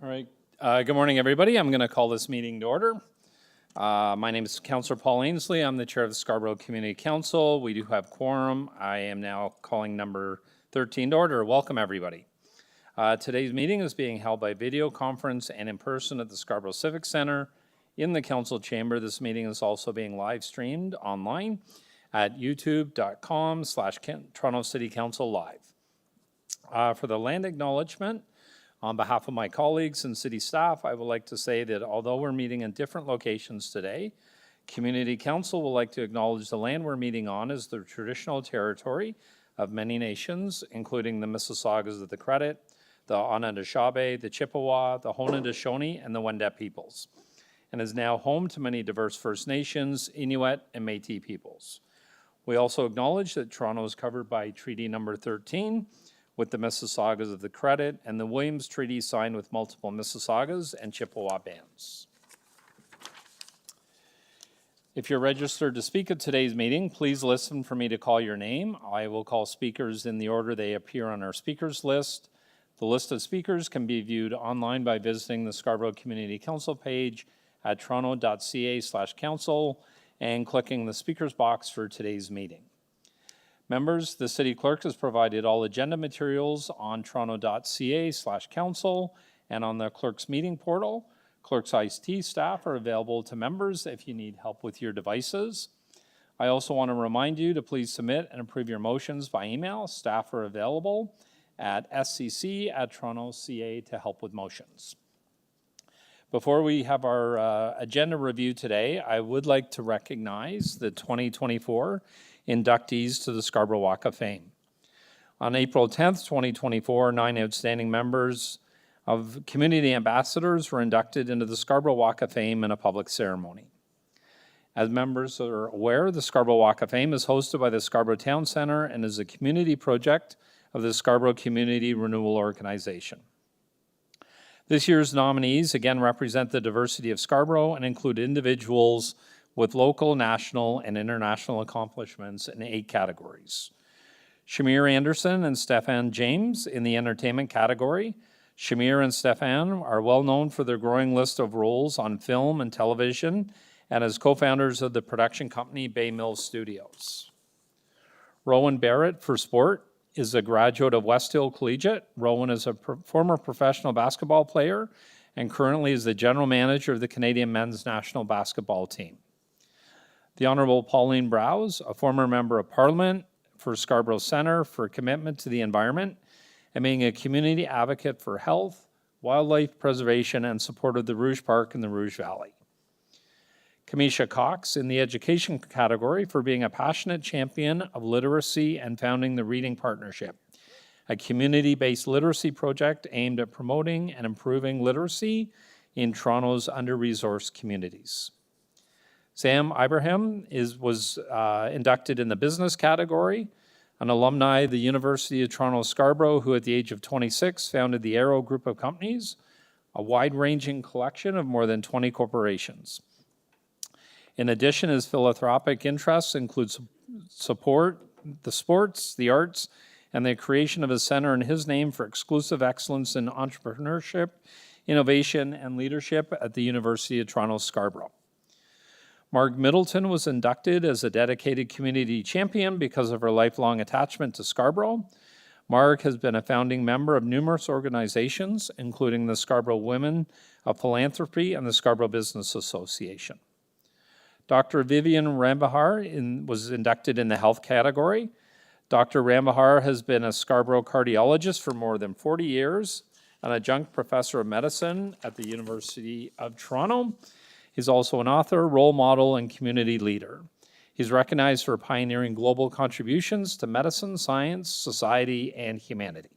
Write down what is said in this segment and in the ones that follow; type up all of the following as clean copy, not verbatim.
All right. Good morning, everybody. I'm going to call this meeting to order. My name is Councillor Paul Ainsley. I'm the chair of the Scarborough Community Council. We do have quorum. I am now calling number 13 to order. Welcome, everybody. Today's meeting is being held by video conference and in person at the Scarborough Civic Centre in the council chamber. This meeting is also being live streamed online at youtube.com/Toronto City Council Live. For the land acknowledgement, on behalf of my colleagues and city staff, I would like to say that although we're meeting in different locations today, Community Council would like to acknowledge the land we're meeting on as the traditional territory of many nations, including the Mississaugas of the Credit, the Anishinaabe, the Chippewa, the Haudenosaunee, and the Wendat peoples, and is now home to many diverse First Nations, Inuit, and Métis peoples. We also acknowledge that Toronto is covered by Treaty Number 13, with the Mississaugas of the Credit, and the Williams Treaty signed with multiple Mississaugas and Chippewa bands. If you're registered to speak at today's meeting, please listen for me to call your name. I will call speakers in the order they appear on our speakers list. The list of speakers can be viewed online by visiting the Scarborough Community Council page at toronto.ca/council and clicking the speakers box for today's meeting. Members, the City Clerk has provided all agenda materials on toronto.ca/council and on the Clerk's meeting portal. Clerk's IT staff are available to members if you need help with your devices. I also want to remind you to please submit and approve your motions by email. Staff are available at scc@toronto.ca to help with motions. Before we have our agenda review today, I would like to recognize the 2024 inductees to the Scarborough Walk of Fame. On April 10th, 2024, 9 outstanding members of community ambassadors were inducted into the Scarborough Walk of Fame in a public ceremony. As members are aware, the Scarborough Walk of Fame is hosted by the Scarborough Town Centre and is a community project of the Scarborough Community Renewal Organization. This year's nominees again represent the diversity of Scarborough and include individuals with local, national, and international accomplishments in 8 categories. Shamir Anderson and Stefan James in the entertainment category. Shamir and Stefan are well known for their growing list of roles on film and television and as co-founders of the production company Bay Mills Studios. Rowan Barrett for sport is a graduate of West Hill Collegiate. Rowan is a former professional basketball player and currently is the general manager of the Canadian men's national basketball team. The Honourable Pauline Browse, a former member of Parliament for Scarborough Centre for commitment to the environment and being a community advocate for health, wildlife preservation, and support of the Rouge Park in the Rouge Valley. Kamisha Cox in the education category for being a passionate champion of literacy and founding the Reading Partnership, a community-based literacy project aimed at promoting and improving literacy in Toronto's under-resourced communities. Sam Ibrahim was inducted in the business category, an alumni of the University of Toronto Scarborough who at the age of 26 founded the Arrow Group of Companies, a wide-ranging collection of more than 20 corporations. In addition, his philanthropic interests include support the sports, the arts, and the creation of a center in his name for exclusive excellence in entrepreneurship, innovation, and leadership at the University of Toronto Scarborough. Marg Middleton was inducted as a dedicated community champion because of her lifelong attachment to Scarborough. Marg has been a founding member of numerous organizations, including the Scarborough Women of Philanthropy and the Scarborough Business Association. Dr. Vivian Rambahar was inducted in the health category. Dr. Rambahar has been a Scarborough cardiologist for more than 40 years, an adjunct professor of medicine at the University of Toronto. He's also an author, role model, and community leader. He's recognized for pioneering global contributions to medicine, science, society, and humanity.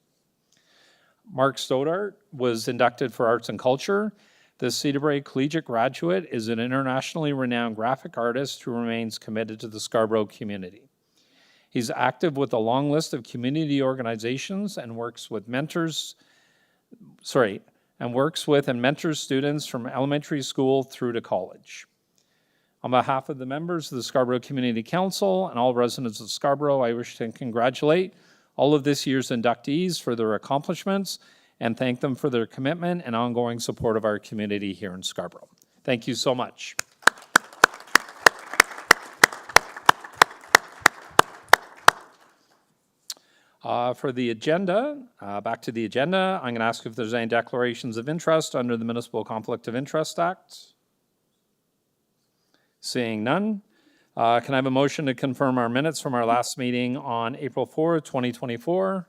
Mark Stoddart was inducted for arts and culture. The Cedarbrae Collegiate graduate is an internationally renowned graphic artist who remains committed to the Scarborough community. He's active with a long list of community organizations and works with and mentors students from elementary school through to college. On behalf of the members of the Scarborough Community Council and all residents of Scarborough, I wish to congratulate all of this year's inductees for their accomplishments and thank them for their commitment and ongoing support of our community here in Scarborough. Thank you so much. For the agenda, back to the agenda, I'm going to ask if there's any declarations of interest under the Municipal Conflict of Interest Act. Seeing none, can I have a motion to confirm our minutes from our last meeting on April 4th, 2024?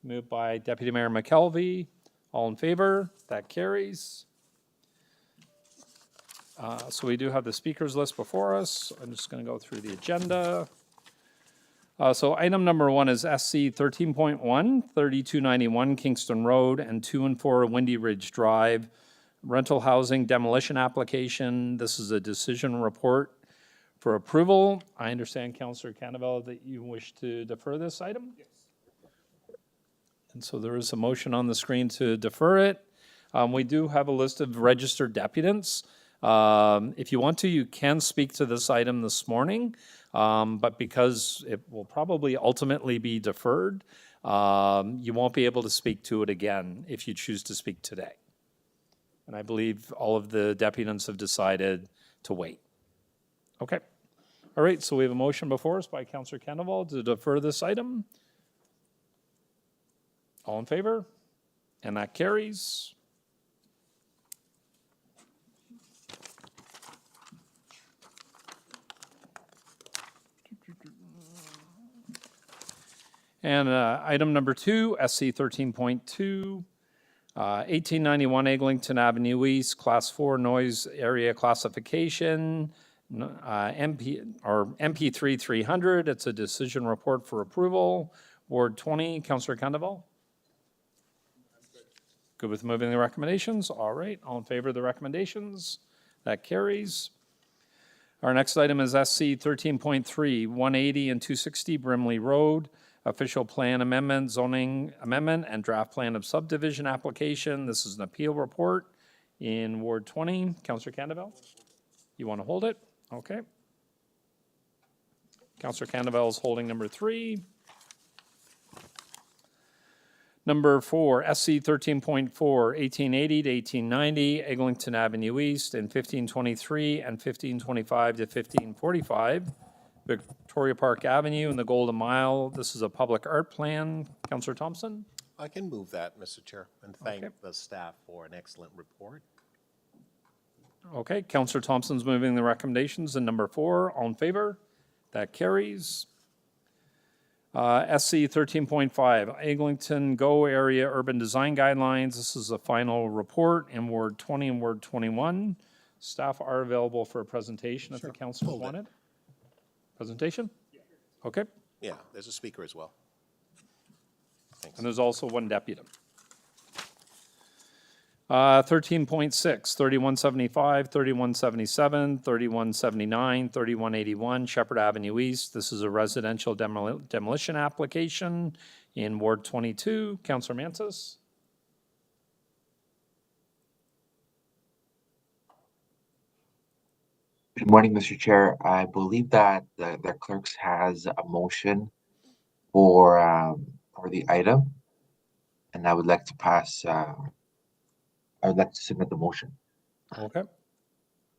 Moved by Deputy Mayor McKelvey. All in favor? That carries. So we do have the speakers list before us. I'm just going to go through the agenda. So item number 1 is SC 13.1, 3291 Kingston Road and 2 and 4 Windy Ridge Drive, rental housing demolition application. This is a decision report for approval. I understand, Councillor Cannavale, that you wish to defer this item? Yes. And so there is a motion on the screen to defer it. We do have a list of registered deputants. If you want to, you can speak to this item this morning. But because it will probably ultimately be deferred, you won't be able to speak to it again if you choose to speak today. And I believe all of the deputants have decided to wait. Okay. All right, so we have a motion before us by Councillor Cannavale to defer this item. All in favor? And that carries. And item number 2, SC 13.2, 1891 Eglinton Avenue East, Class 4 Noise Area Classification, MP 300. It's a decision report for approval. Ward 20, Councillor Cannavale? Good with moving the recommendations? All right, all in favor of the recommendations? That carries. Our next item is SC 13.3, 180 and 260 Brimley Road, official plan amendment, zoning amendment, and draft plan of subdivision application. This is an appeal report in Ward 20. Councillor Cannavale? You want to hold it? Okay. Councillor Cannavale is holding number 3. Number 4, SC 13.4, 1880 to 1890, Eglinton Avenue East, and 1523 and 1525 to 1545, Victoria Park Avenue and the Golden Mile. This is a public art plan. Councillor Thompson? I can move that, Mr. Chair, and thank the staff for an excellent report. Okay, Councillor Thompson's moving the recommendations. And number 4, all in favor? That carries. SC 13.5, Eglinton Go Area Urban Design Guidelines. This is a final report in Ward 20 and Ward 21. Staff are available for a presentation if the council wanted. Presentation? Okay. Yeah, there's a speaker as well. Thanks. And there's also one deputy. 13.6, 3175, 3177, 3179, 3181, Sheppard Avenue East. This is a residential demolition application in Ward 22. Councillor Mansis? Good morning, Mr. Chair. I believe that the clerks has a motion for the item, and I would like to pass. I would like to submit the motion. Okay.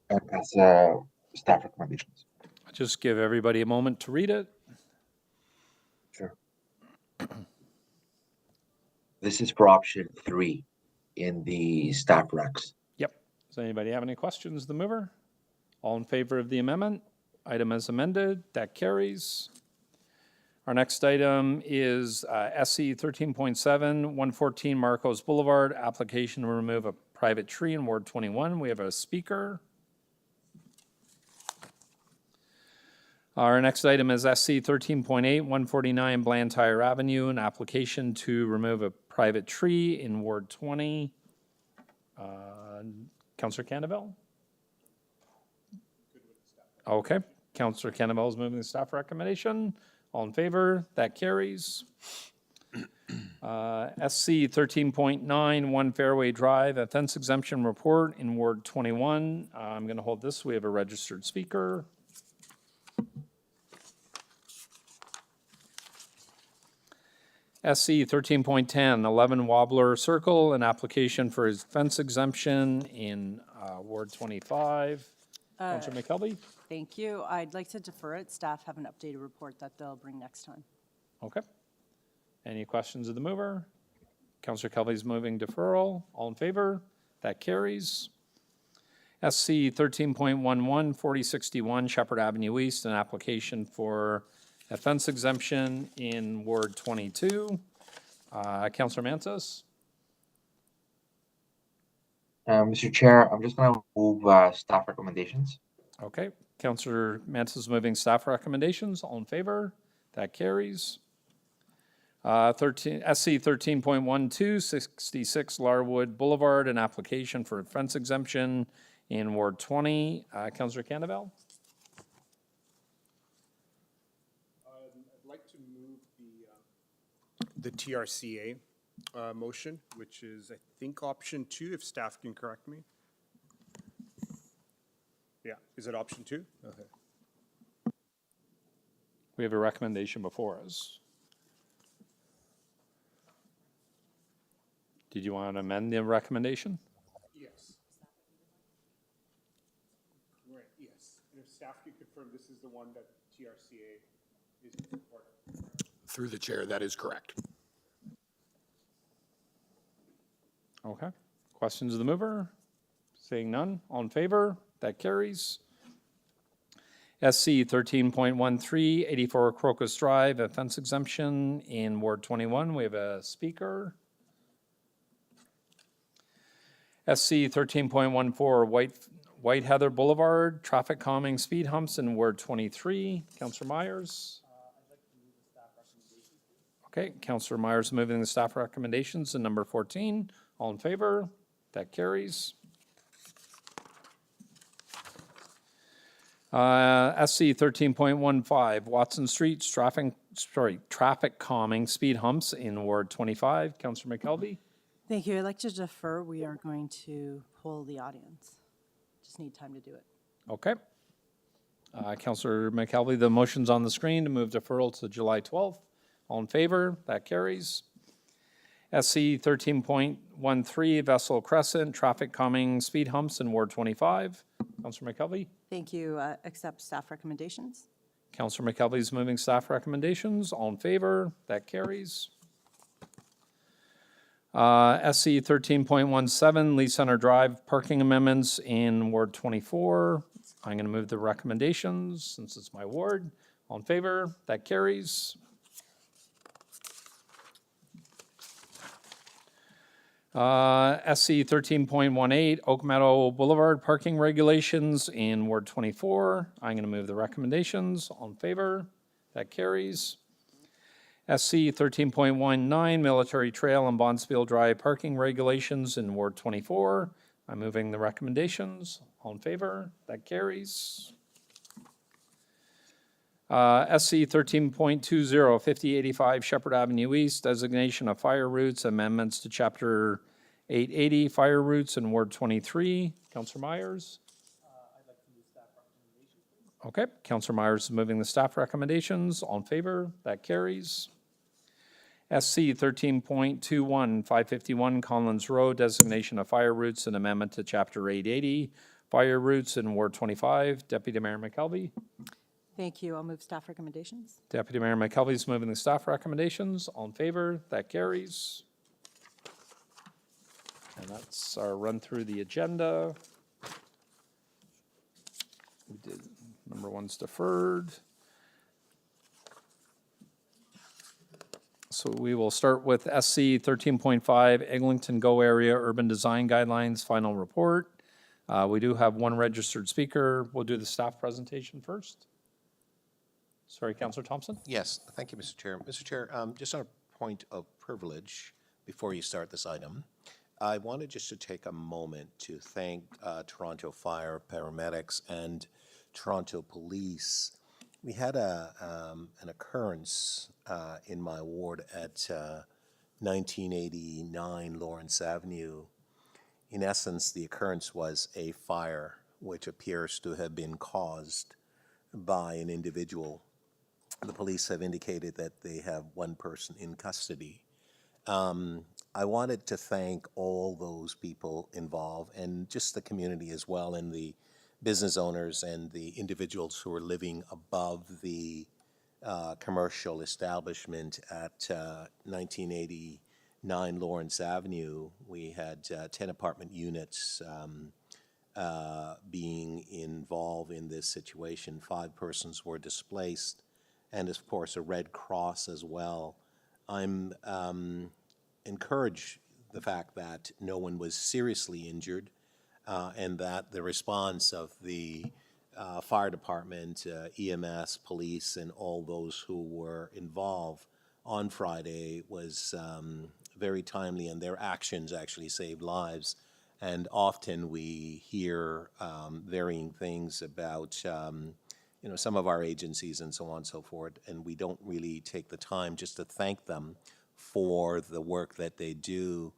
And pass staff recommendations. Just give everybody a moment to read it. Sure. This is for option 3 in the staff recs. Yep. Does anybody have any questions? The mover? All in favor of the amendment? Item as amended. That carries. Our next item is SC 13.7, 114 Marcos Boulevard, application to remove a private tree in Ward 21. We have a speaker. Our next item is SC 13.8, 149 Blantyre Avenue, an application to remove a private tree in Ward 20. Councillor Cannavale? Okay. Councillor Cannavale is moving the staff recommendation. All in favor? That carries. SC 13.9, 1 Fairway Drive, a fence exemption report in Ward 21. I'm going to hold this. We have a registered speaker. SC 13.10, 11 Warbler Circle, an application for his fence exemption in Ward 25. Councillor McKelvey? Thank you. I'd like to defer it. Staff have an updated report that they'll bring next time. Okay. Any questions of the mover? Councillor Kelly's moving deferral. All in favor? That carries. SC 13.11, 4061 Sheppard Avenue East, an application for a fence exemption in Ward 22. Councillor Mantis? Mr. Chair, I'm just going to move staff recommendations. Okay. Councillor Mantis is moving staff recommendations. All in favor? That carries. SC 13.12, 66 Larwood Boulevard, an application for a fence exemption in Ward 20. Councillor Candavel? I'd like to move the TRCA motion, which is, I think, option 2, if staff can correct me. Yeah, is it option 2? Okay. We have a recommendation before us. Did you want to amend the recommendation? Yes. Right, yes. And if staff can confirm this is the one that TRCA is in support of. Through the chair, that is correct. Okay. Questions of the mover? Seeing none. All in favor? That carries. SC 13.13, 84 Crocus Drive, a fence exemption in Ward 21. We have a speaker. SC 13.14, White Heather Boulevard, traffic calming speed humps in Ward 23. Councillor Myers? Okay, Councillor Myers moving the staff recommendations in number 14. All in favor? That carries. SC 13.15, Watson Street, traffic calming speed humps in Ward 25. Councillor McKelvey? Thank you. I'd like to defer. We are going to poll the audience. Just need time to do it. Okay. Councillor McKelvey, the motion's on the screen to move deferral to July 12th. All in favor? That carries. SC 13.13, Vessel Crescent, traffic calming speed humps in Ward 25. Councillor McKelvey? Thank you. Accept staff recommendations. Councillor McKelvey's moving staff recommendations. All in favor? That carries. SC 13.17, Lee Center Drive parking amendments in Ward 24. I'm going to move the recommendations since it's my ward. All in favor? That carries. SC 13.18, Oakmeadow Boulevard parking regulations in Ward 24. I'm going to move the recommendations. All in favor? That carries. SC 13.19, Military Trail and Bonspiel Drive parking regulations in Ward 24. I'm moving the recommendations. All in favor? That carries. SC 13.20, 5085 Sheppard Avenue East, designation of fire routes, amendments to Chapter 880 fire routes in Ward 23. Councillor Myers? I'd like to move staff recommendations, please. Okay, Councillor Myers is moving the staff recommendations. All in favor? That carries. SC 13.21, 551 Conlins Road, designation of fire routes and amendment to Chapter 880 fire routes in Ward 25. Deputy Mayor McKelvey? Thank you. I'll move staff recommendations. Deputy Mayor McKelvey is moving the staff recommendations. All in favor? That carries. And that's our run through the agenda. We did, number one's deferred. So we will start with SC 13.5, Eglinton Go Area Urban Design Guidelines Final Report. We do have one registered speaker. We'll do the staff presentation first. Sorry, Councillor Thompson? Yes, thank you, Mr. Chair. Mr. Chair, just on a point of privilege, before you start this item, I wanted just to take a moment to thank Toronto Fire Paramedics and Toronto Police. We had an occurrence in my ward at 1989 Lawrence Avenue. In essence, the occurrence was a fire which appears to have been caused by an individual the police have indicated that they have one person in custody. I wanted to thank all those people involved and just the community as well, and the business owners and the individuals who are living above the commercial establishment at 1989 Lawrence Avenue. We had 10 apartment units being involved in this situation. 5 persons were displaced, and of course a Red Cross as well. I'm encouraged the fact that no one was seriously injured, and that the response of the fire department, EMS, police, and all those who were involved on Friday was very timely, and their actions actually saved lives. And often we hear varying things about some of our agencies and so on and so forth, and we don't really take the time just to thank them for the work that they do.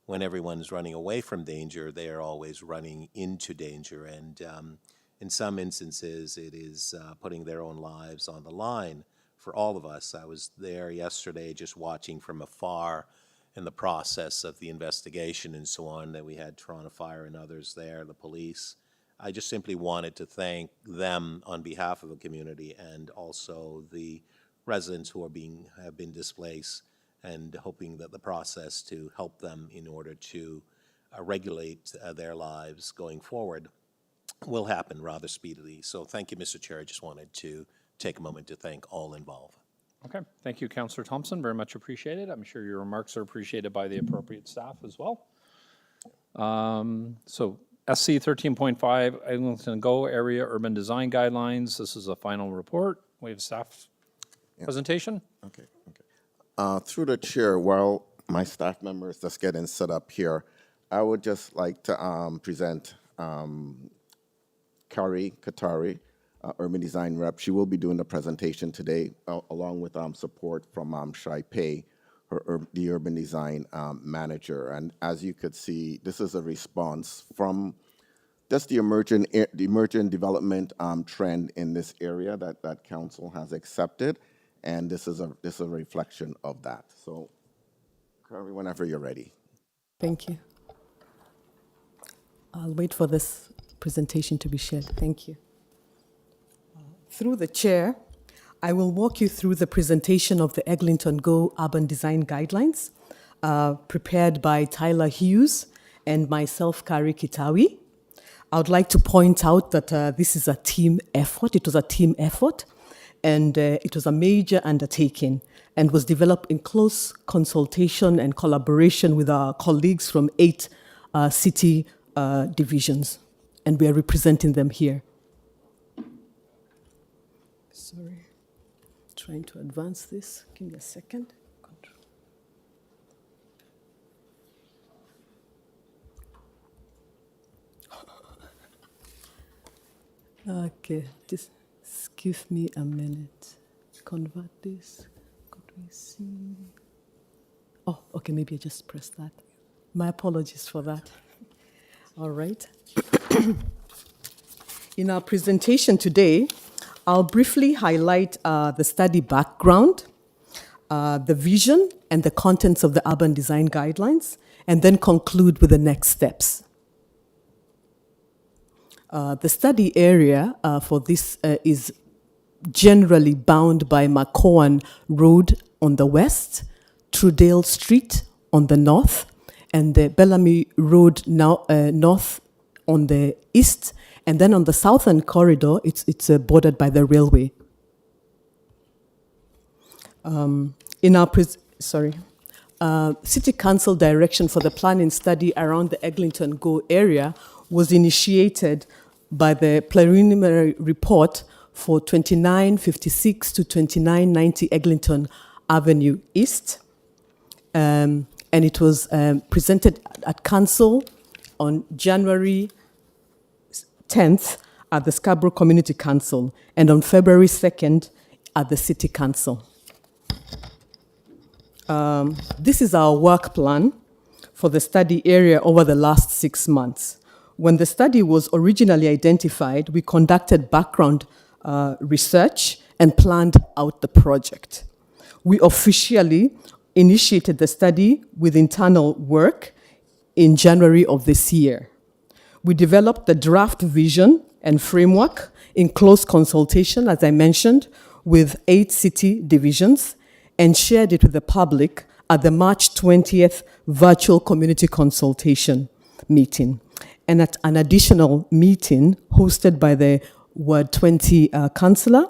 When everyone's running away from danger, they are always running into danger, and in some instances, it is putting their own lives on the line for all of us. I was there yesterday just watching from afar in the process of the investigation and so on, that we had Toronto Fire and others there, the police. I just simply wanted to thank them on behalf of the community, and also the residents who have been displaced, and hoping that the process to help them in order to regulate their lives going forward will happen rather speedily. So thank you, Mr. Chair. I just wanted to take a moment to thank all involved. Okay, thank you, Councillor Thompson, very much appreciated. I'm sure your remarks are appreciated by the appropriate staff as well. So SC 13.5, Eglinton Go Area Urban Design Guidelines. This is a final report. We have staff presentation. Okay. Through the chair, while my staff member is just getting set up here, I would just like to present Kari Katari, urban design rep. She will be doing the presentation today, along with support from Shai Pei, the urban design manager. And as you could see, this is a response from just the emergent development trend in this area that council has accepted. And this is a reflection of that. So, Kari, whenever you're ready. Thank you. I'll wait for this presentation to be shared. Thank you. Through the chair, I will walk you through the presentation of the Eglinton Go Urban Design Guidelines, prepared by Tyler Hughes and myself, Kari Kitawi. I would like to point out that this is a team effort. It was a team effort. And it was a major undertaking and was developed in close consultation and collaboration with our colleagues from 8 city divisions. And we are representing them here. Sorry, trying to advance this. Give me a second. Okay, just give me a minute. Convert this. Could we see? Oh, okay, maybe I just pressed that. My apologies for that. All right. In our presentation today, I'll briefly highlight the study background, the vision, and the contents of the urban design guidelines, and then conclude with the next steps. The study area for this is generally bound by McCowan Road on the west, Trudale Street on the north, and the Bellamy Road north on the east, and then on the southern corridor, it's bordered by the railway. In our City Council direction for the planning study around the Eglinton Go area was initiated by the preliminary report for 2956 to 2990 Eglinton Avenue East. And it was presented at Council on January 10th at the Scarborough Community Council and on February 2nd at the City Council. This is our work plan for the study area over the last 6 months. When the study was originally identified, we conducted background research and planned out the project. We officially initiated the study with internal work in January of this year. We developed the draft vision and framework in close consultation, as I mentioned, with 8 city divisions, and shared it with the public at the March 20th virtual community consultation meeting, and at an additional meeting hosted by the Ward 20 councillor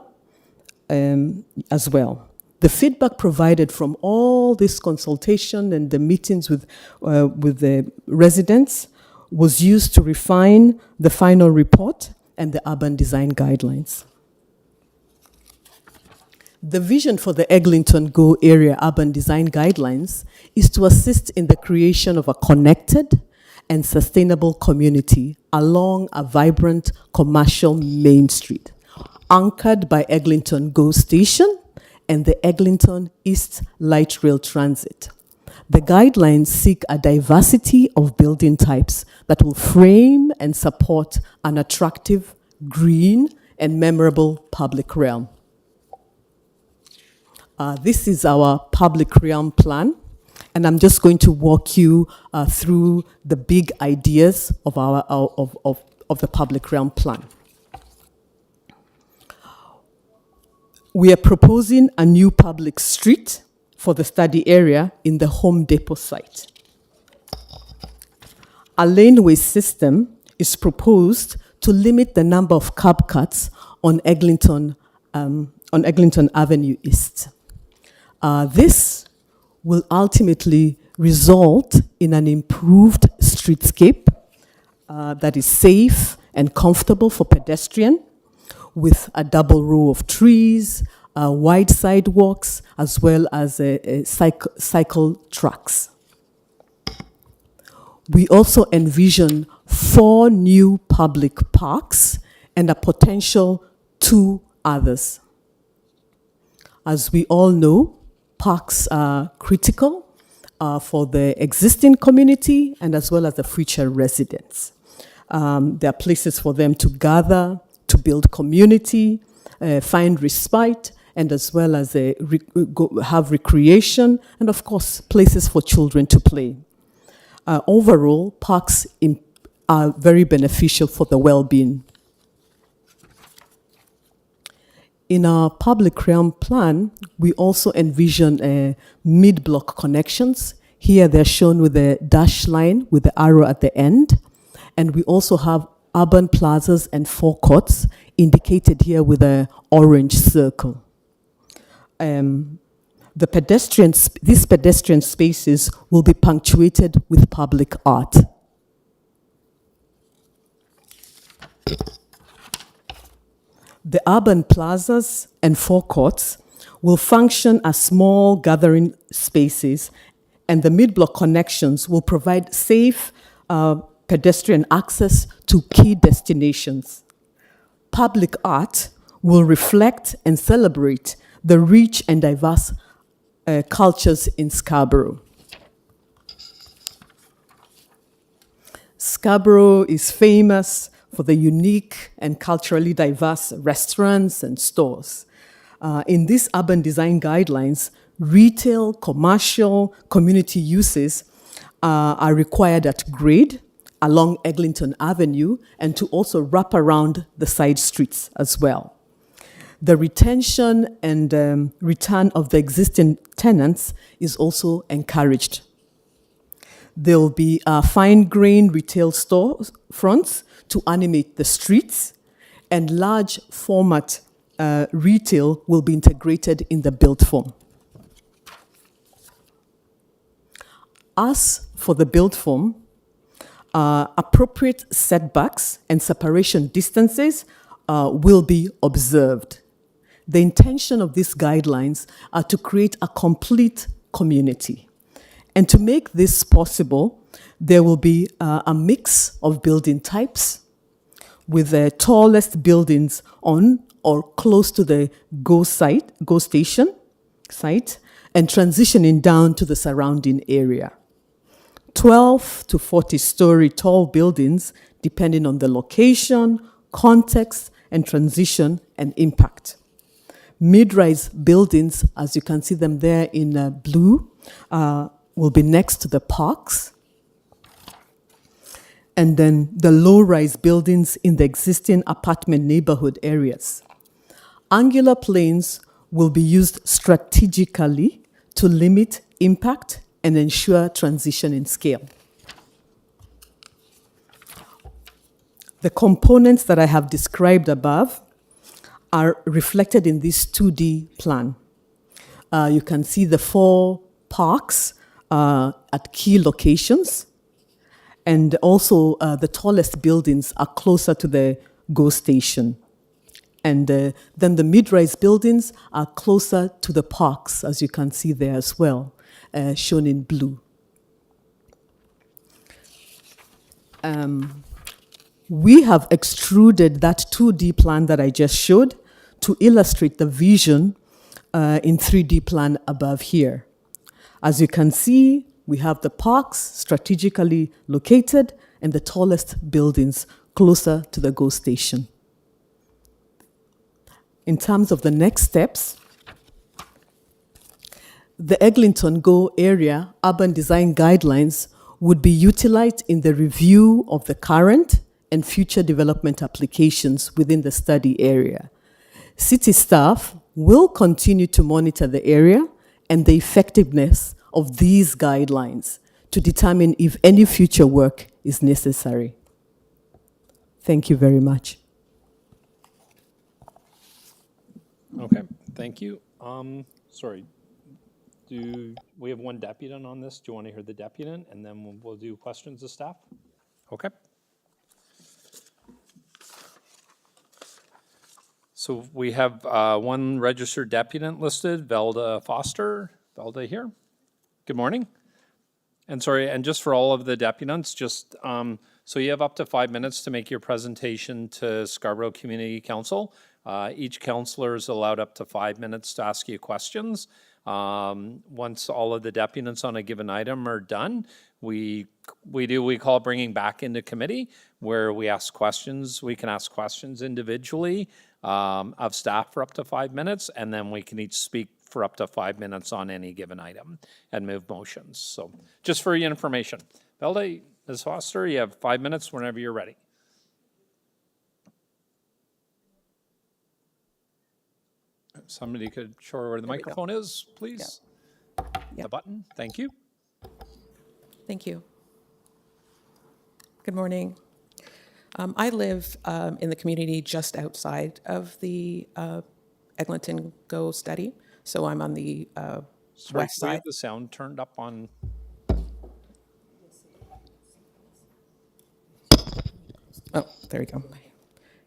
as well. The feedback provided from all this consultation and the meetings with the residents was used to refine the final report and the urban design guidelines. The vision for the Eglinton Go Area Urban Design Guidelines is to assist in the creation of a connected and sustainable community along a vibrant commercial main street, anchored by Eglinton Go Station and the Eglinton East Light Rail Transit. The guidelines seek a diversity of building types that will frame and support an attractive, green, and memorable public realm. This is our public realm plan, and I'm just going to walk you through the big ideas of the public realm plan. We are proposing a new public street for the study area in the Home Depot site. A laneway system is proposed to limit the number of curb cuts on Eglinton Avenue East. This will ultimately result in an improved streetscape that is safe and comfortable for pedestrians, with a double row of trees, wide sidewalks, as well as cycle tracks. We also envision 4 new public parks and a potential 2 others. As we all know, parks are critical for the existing community and as well as the future residents. There are places for them to gather, to build community, find respite, and as well as have recreation, and of course, places for children to play. Overall, parks are very beneficial for the well-being. In our public realm plan, we also envision mid-block connections. Here they're shown with a dash line with the arrow at the end. And we also have urban plazas and forecourts indicated here with an orange circle. These pedestrian spaces will be punctuated with public art. The urban plazas and forecourts will function as small gathering spaces, and the mid-block connections will provide safe pedestrian access to key destinations. Public art will reflect and celebrate the rich and diverse cultures in Scarborough. Scarborough is famous for the unique and culturally diverse restaurants and stores. In these urban design guidelines, retail, commercial, community uses are required at grade along Eglinton Avenue and to also wrap around the side streets as well. The retention and return of the existing tenants is also encouraged. There will be fine-grain retail store fronts to animate the streets, and large format retail will be integrated in the built form. As for the built form, appropriate setbacks and separation distances will be observed. The intention of these guidelines are to create a complete community. And to make this possible, there will be a mix of building types, with the tallest buildings on or close to the Go Station site, and transitioning down to the surrounding area. 12 to 40-story tall buildings, depending on the location, context, and transition and impact. mid-rise buildings, as you can see them there in blue, will be next to the parks. And then the low-rise buildings in the existing apartment neighborhood areas. Angular planes will be used strategically to limit impact and ensure transition in scale. The components that I have described above are reflected in this 2D plan. You can see the 4 parks at key locations, and also the tallest buildings are closer to the GO station. And then the mid-rise buildings are closer to the parks, as you can see there as well, shown in blue. We have extruded that 2D plan that I just showed to illustrate the vision in 3D plan above here. As you can see, we have the parks strategically located and the tallest buildings closer to the GO station. In terms of the next steps, the Eglinton GO area urban design guidelines would be utilized in the review of the current and future development applications within the study area. City staff will continue to monitor the area and the effectiveness of these guidelines to determine if any future work is necessary. Thank you very much. Okay, thank you. Sorry, we have one deputant on this? Do you want to hear the deputant, and then we'll do questions of staff? Okay. So we have one registered deputant listed, Velda Foster. Velda here. Good morning. And sorry, and just for all of the deputants, just so you have up to 5 minutes to make your presentation to Scarborough Community Council. Each councillor is allowed up to 5 minutes to ask you questions. Once all of the deputants on a given item are done, we call bringing back into committee, where we ask questions. We can ask questions individually of staff for up to 5 minutes, and then we can each speak for up to 5 minutes on any given item and move motions. So just for your information. Velda, Ms. Foster, you have 5 minutes whenever you're ready. Somebody could show her where the microphone is, please. Yep. The button, thank you. Thank you. Good morning. I live in the community just outside of the Eglinton GO study, so I'm on the Sorry, west we have side. the sound turned up on. Oh, there we go.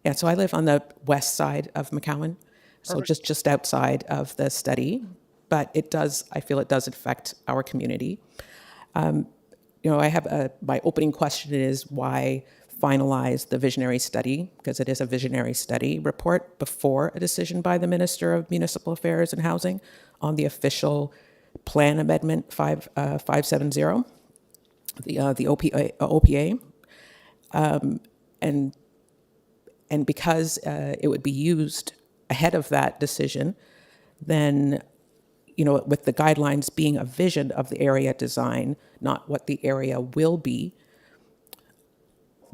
Yeah, so I live on the west side of McCowan, so just outside of the study, but I feel it does affect our community. I have my opening question is why finalize the visionary study, because it is a visionary study report before a decision by the Minister of Municipal Affairs and Housing on the official plan amendment 570, the OPA. And because it would be used ahead of that decision, then, with the guidelines being a vision of the area design, not what the area will be,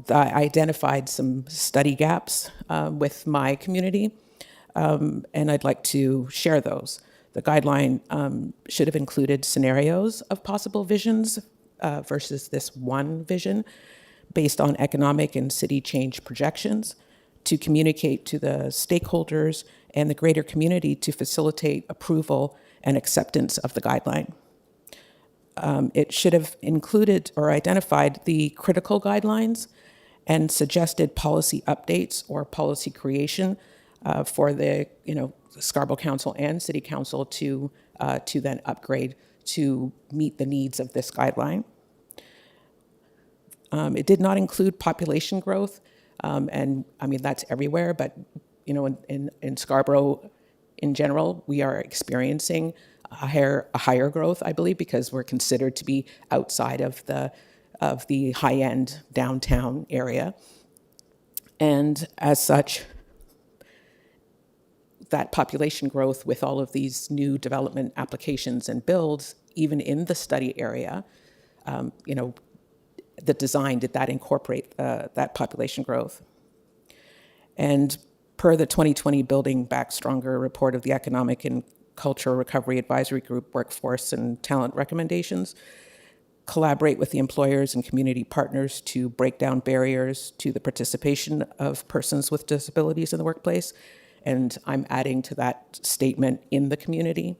I identified some study gaps with my community, and I'd like to share those. The guideline should have included scenarios of possible visions versus this one vision based on economic and city change projections to communicate to the stakeholders and the greater community to facilitate approval and acceptance of the guideline. It should have included or identified the critical guidelines and suggested policy updates or policy creation for the Scarborough Council and City Council to then upgrade to meet the needs of this guideline. It did not include population growth, and I mean that's everywhere. But in Scarborough, in general, we are experiencing a higher growth, I believe, because we're considered to be outside of the high-end downtown area. And as such, that population growth with all of these new development applications and builds, even in the study area, the design, did that incorporate that population growth? And per the 2020 Building Back Stronger report of the Economic and Cultural Recovery Advisory Group Workforce and Talent Recommendations, collaborate with the employers and community partners to break down barriers to the participation of persons with disabilities in the workplace. And I'm adding to that statement, in the community.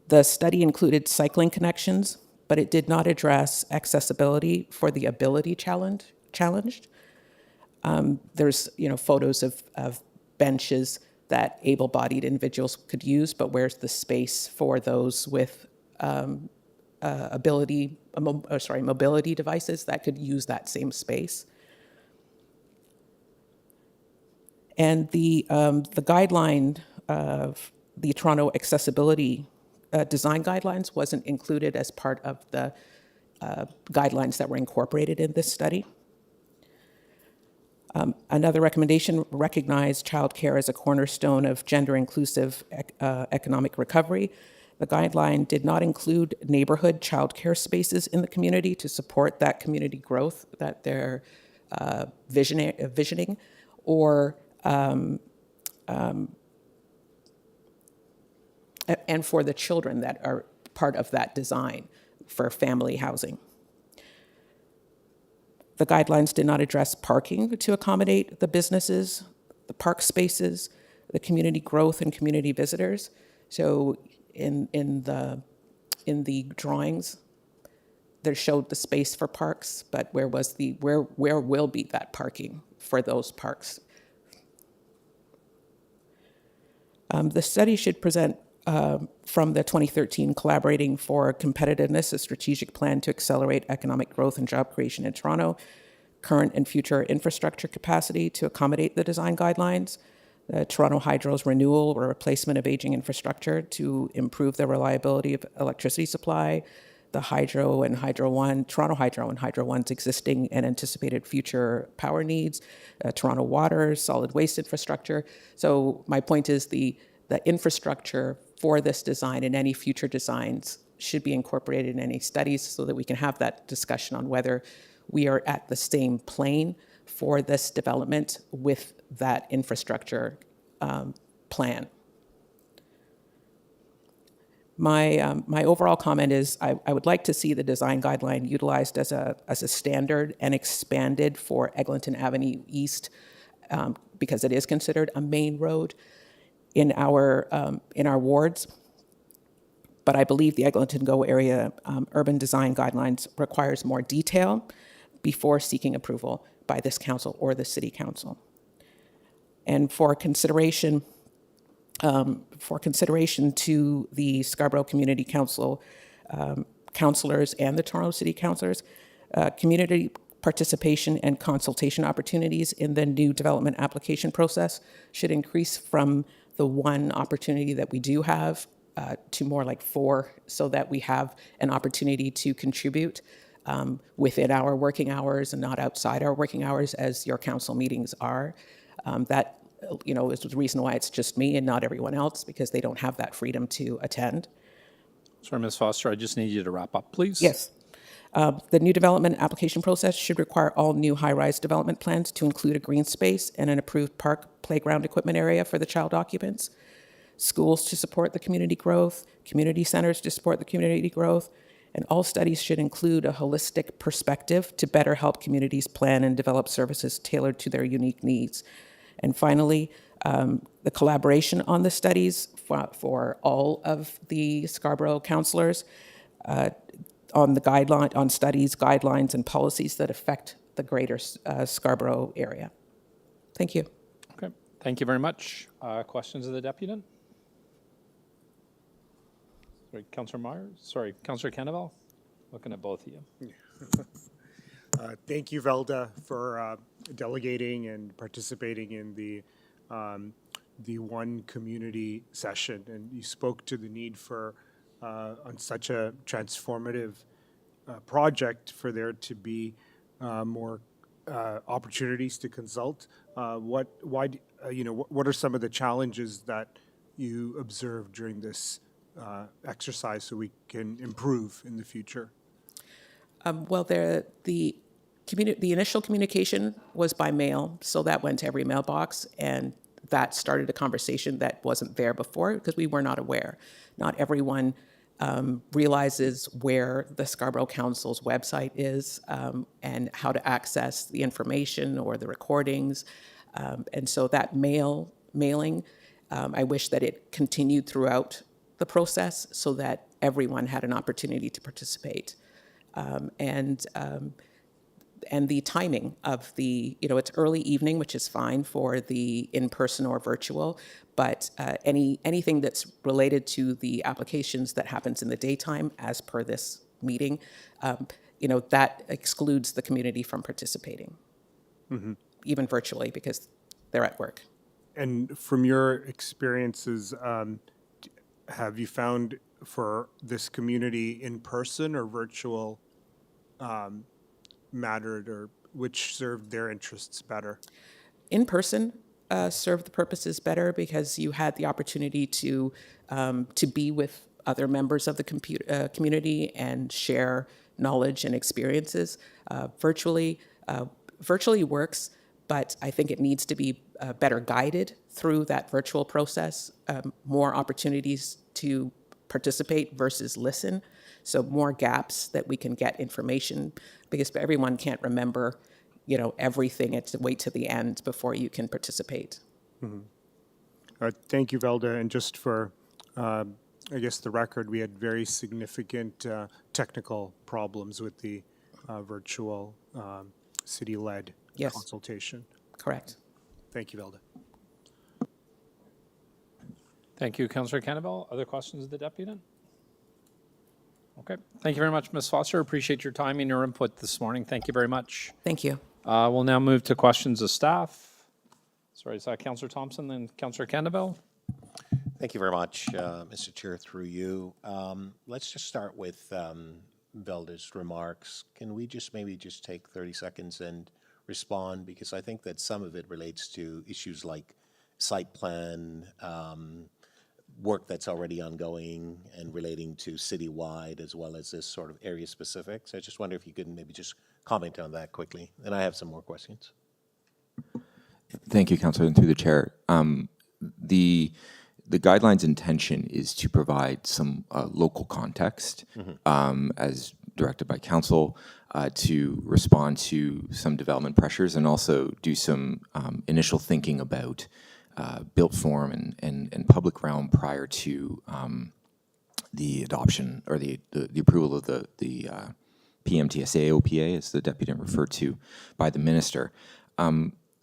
The study included cycling connections, but it did not address accessibility for the ability challenged. There's photos of benches that able-bodied individuals could use, but where's the space for those with mobility devices that could use that same space? And the guideline of the Toronto Accessibility Design Guidelines wasn't included as part of the guidelines that were incorporated in this study. Another recommendation recognized childcare as a cornerstone of gender-inclusive economic recovery. The guideline did not include neighborhood childcare spaces in the community to support that community growth that they're visioning, or and for the children that are part of that design for family housing. The guidelines did not address parking to accommodate the businesses, the park spaces, the community growth and community visitors. So in the drawings, they showed the space for parks, but where will be that parking for those parks? The study should present from the 2013 Collaborating for Competitiveness, a strategic plan to accelerate economic growth and job creation in Toronto, current and future infrastructure capacity to accommodate the design guidelines, Toronto Hydro's renewal or replacement of aging infrastructure to improve the reliability of electricity supply, the Hydro and Hydro One, Toronto Hydro and Hydro One's existing and anticipated future power needs, Toronto Water, solid waste infrastructure. So my point is the infrastructure for this design and any future designs should be incorporated in any studies so that we can have that discussion on whether we are at the same plane for this development with that infrastructure plan. My overall comment is I would like to see the design guideline utilized as a standard and expanded for Eglinton Avenue East because it is considered a main road in our wards. But I believe the Eglinton Go area urban design guidelines requires more detail before seeking approval by this council or the city council. And for consideration to the Scarborough Community Council councillors and the Toronto City councillors, community participation and consultation opportunities in the new development application process should increase from the one opportunity that we do have to more like 4, so that we have an opportunity to contribute within our working hours and not outside our working hours, as your council meetings are. That is the reason why it's just me and not everyone else, because they don't have that freedom to attend. Sorry, Ms. Foster, I just need you to wrap up, please. Yes. The new development application process should require all new high-rise development plans to include a green space and an approved park playground equipment area for the child occupants, schools to support the community growth, community centers to support the community growth, and all studies should include a holistic perspective to better help communities plan and develop services tailored to their unique needs. And finally, the collaboration on the studies for all of the Scarborough councillors on the guideline, on studies, guidelines, and policies that affect the greater Scarborough area. Thank you. Okay, thank you very much. Questions of the deputant? Sorry, Councillor Myers. Sorry, Councillor Canavelle. Looking at both of you. Thank you, Velda, for delegating and participating in the one community session. And you spoke to the need for, on such a transformative project, for there to be more opportunities to consult. what are some of the challenges that you observed during this exercise so we can improve in the future? Well, the initial communication was by mail, so that went to every mailbox, and that started a conversation that wasn't there before because we were not aware. Not everyone realizes where the Scarborough Council's website is and how to access the information or the recordings. And so that mailing, I wish that it continued throughout the process so that everyone had an opportunity to participate. And the timing of it's early evening, which is fine for the in-person or virtual, but anything that's related to the applications that happens in the daytime, as per this meeting, that excludes the community from participating, even virtually, because they're at work. And from your experiences, have you found for this community in person or virtual mattered, or which served their interests better? In person served the purposes better because you had the opportunity to be with other members of the community and share knowledge and experiences. Virtually works, but I think it needs to be better guided through that virtual process, more opportunities to participate versus listen. So more gaps that we can get information, because everyone can't remember, everything. It's wait to the end before you can participate. Thank you, Velda. And just for, I guess, the record, we had very significant technical problems with the virtual city-led Yes. consultation. Correct. Thank you, Velda. Thank you, Councillor Cannavale. Other questions of the deputant? Okay. Thank you very much, Ms. Foster. Appreciate your time and your input this morning. Thank you very much. Thank you. We'll now move to questions of staff. Sorry, is that Councillor Thompson, then Councillor Cannavale? Thank you very much, Mr. Chair, through you. Let's just start with Velda's remarks. Can we maybe take 30 seconds and respond? Because I think that some of it relates to issues like site plan, work that's already ongoing and relating to citywide as well as this sort of area specific. So I just wonder if you could maybe just comment on that quickly. And I have some more questions. Thank you, Councillor, and through the chair. The guidelines intention is to provide some local context as directed by council to respond to some development pressures and also do some initial thinking about built form and public realm prior to the adoption or the approval of the PMTSA OPA, as the deputant referred to by the minister.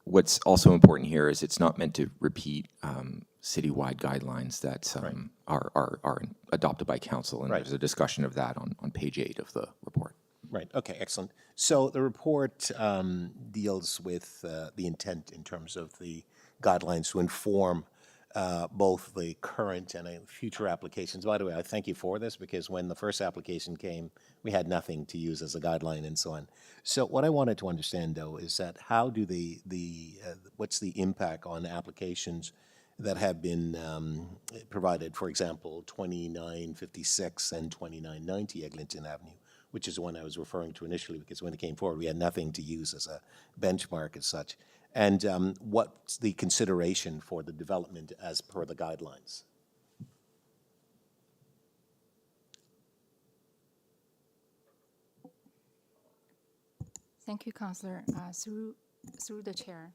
What's also important here is it's not meant to repeat citywide guidelines that are adopted by council, and there's a discussion of that on page 8 of the report. Right. Okay. Excellent. So the report deals with the intent in terms of the guidelines to inform both the current and future applications. By the way, I thank you for this because when the first application came, we had nothing to use as a guideline and so on. So what I wanted to understand, though, is that how do what's the impact on applications that have been provided, for example, 2956 and 2990 Eglinton Avenue, which is the one I was referring to initially because when it came forward, we had nothing to use as a benchmark as such. And what's the consideration for the development as per the guidelines? Thank you, Councillor. Through the chair,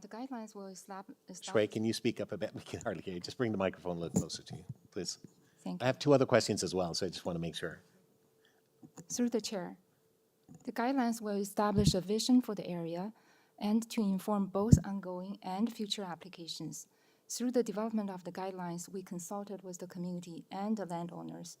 the guidelines will establish. Shrey, can you speak up a bit? We can hardly hear you. Just bring the microphone a little closer to you, please. Thank I you. have 2 other questions as well, so I just want to make sure. Through the chair, the guidelines will establish a vision for the area and to inform both ongoing and future applications. Through the development of the guidelines, we consulted with the community and the landowners.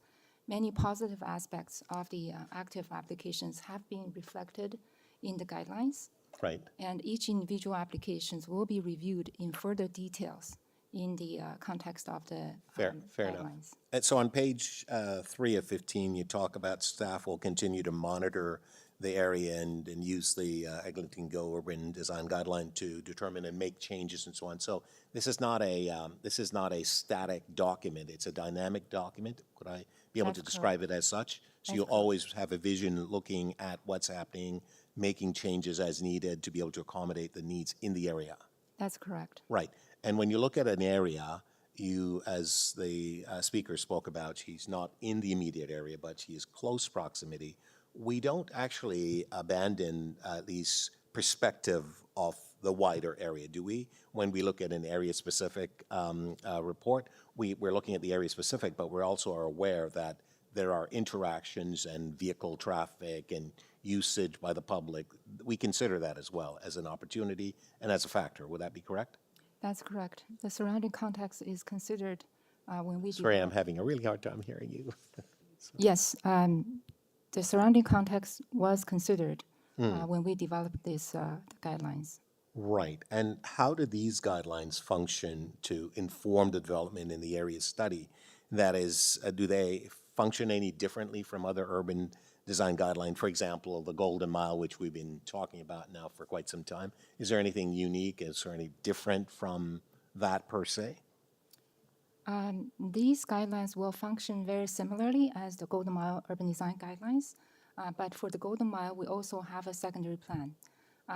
Many positive aspects of the active applications have been reflected in the guidelines. Right. And each individual applications will be reviewed in further details in the context of the Fair guidelines. enough. And so on page 3 of 15, you talk about staff will continue to monitor the area and use the Eglinton Go Urban Design Guideline to determine and make changes and so on. So this is not a static document. It's a dynamic document. Could I be able That's to describe it as such? So you'll always have a vision looking at what's happening, making changes as needed to be able to accommodate the needs in the area. That's correct. Right. And when you look at an area, you, as the speaker spoke about, she's not in the immediate area, but she is close proximity. We don't actually abandon these perspective of the wider area, do we? When we look at an area-specific report, we're looking at the area-specific, but we're also are aware that there are interactions and vehicle traffic and usage by the public. We consider that as well as an opportunity and as a factor. Would that be correct? That's correct. The surrounding context is considered when we Sorry, I'm develop. having a really hard time hearing you. Yes, the surrounding context was considered when we developed these guidelines. Right. And how do these guidelines function to inform the development in the area study? That is, do they function any differently from other urban design guidelines? For example, the Golden Mile, which we've been talking about now for quite some time. Is there anything unique? Is there any different from that per se? These guidelines will function very similarly as the Golden Mile Urban Design Guidelines, but for the Golden Mile, we also have a secondary plan.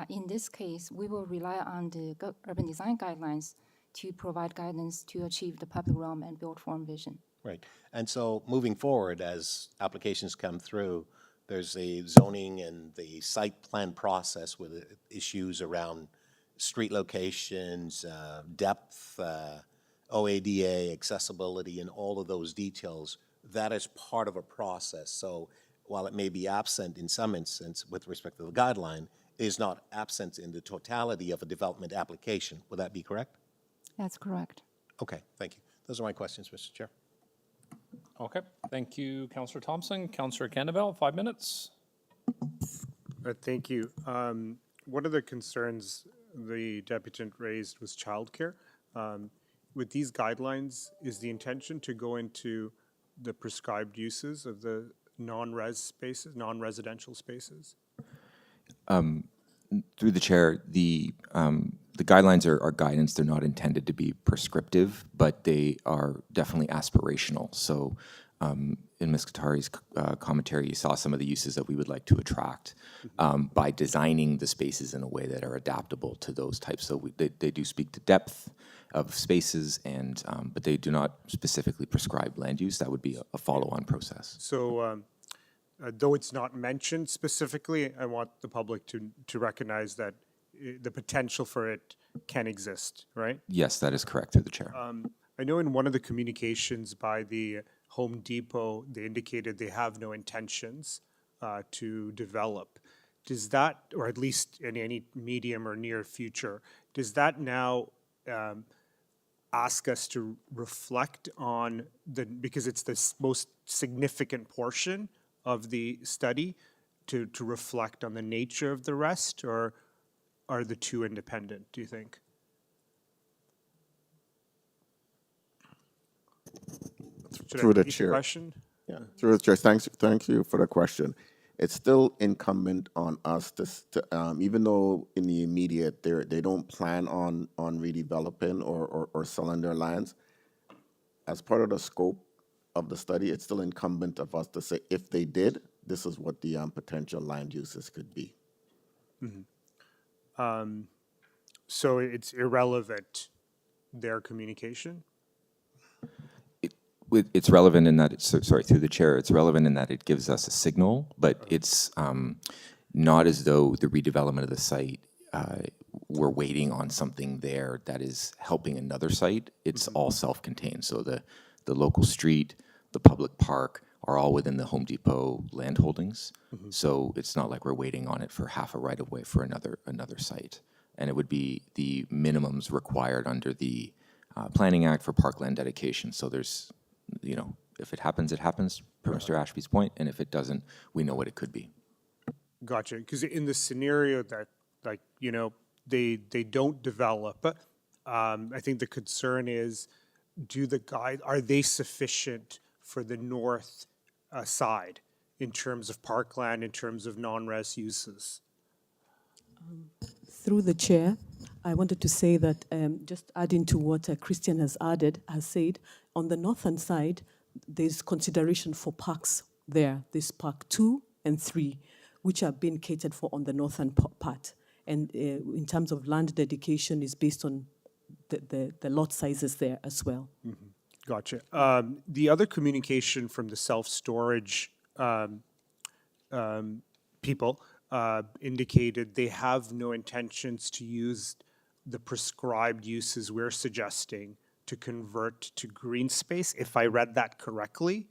In this case, we will rely on the Urban Design Guidelines to provide guidance to achieve the public realm and built form vision. Right. And so moving forward, as applications come through, there's the zoning and the site plan process with issues around street locations, depth, OADA, accessibility, and all of those details. That is part of a process. So while it may be absent in some instance with respect to the guideline, it is not absent in the totality of a development application. Would that be correct? That's correct. Okay, thank you. Those are my questions, Mr. Chair. Okay, thank you, Councillor Thompson. Councillor Cannavale, 5 minutes. Thank you. One of the concerns the deputant raised was childcare. With these guidelines, is the intention to go into the prescribed uses of the non-residential spaces? Through the chair, the guidelines are guidance. They're not intended to be prescriptive, but they are definitely aspirational. So in Ms. Qatari's commentary, you saw some of the uses that we would like to attract by designing the spaces in a way that are adaptable to those types. So they do speak to depth of spaces, and but they do not specifically prescribe land use. That would be a follow-on process. So though it's not mentioned specifically, I want the public to recognize that the potential for it can exist, right? Yes, that is correct, through the chair. I know in one of the communications by the Home Depot, they indicated they have no intentions to develop. Does that, or at least in any medium or near future, does that now ask us to reflect on because it's the most significant portion of the study, to reflect on the nature of the rest, or are the two independent, do you think? Through the repeat chair. question? Yeah, through the chair. Thank you for the question. It's still incumbent on us to even though in the immediate they don't plan on redeveloping or selling their lands, as part of the scope of the study, it's still incumbent of us to say, if they did, this is what the potential land uses could be. So it's irrelevant, their communication? It's relevant in that, sorry, through the chair, it's relevant in that it gives us a signal, but it's not as though the redevelopment of the site, we're waiting on something there that is helping another site. It's all self-contained. So the local street, the public park are all within the Home Depot land holdings. So it's not like we're waiting on it for half a right-of-way for another site. And it would be the minimums required under the Planning Act for parkland dedication. So there's, if it happens, per Mr. Ashby's point, and if it doesn't, we know what it could be. Gotcha. Because in the scenario that, they don't develop, I think the concern is, are they sufficient for the north side? in terms of parkland, in terms of non-res uses? Through the chair, I wanted to say that, just adding to what Christian has said, on the northern side, there's consideration for parks there. There's Park 2 and 3, which are being catered for on the northern part. And in terms of land dedication, is based on the lot sizes there as well. Gotcha. The other communication from the self-storage people indicated they have no intentions to use the prescribed uses we're suggesting to convert to green space. If I read that correctly,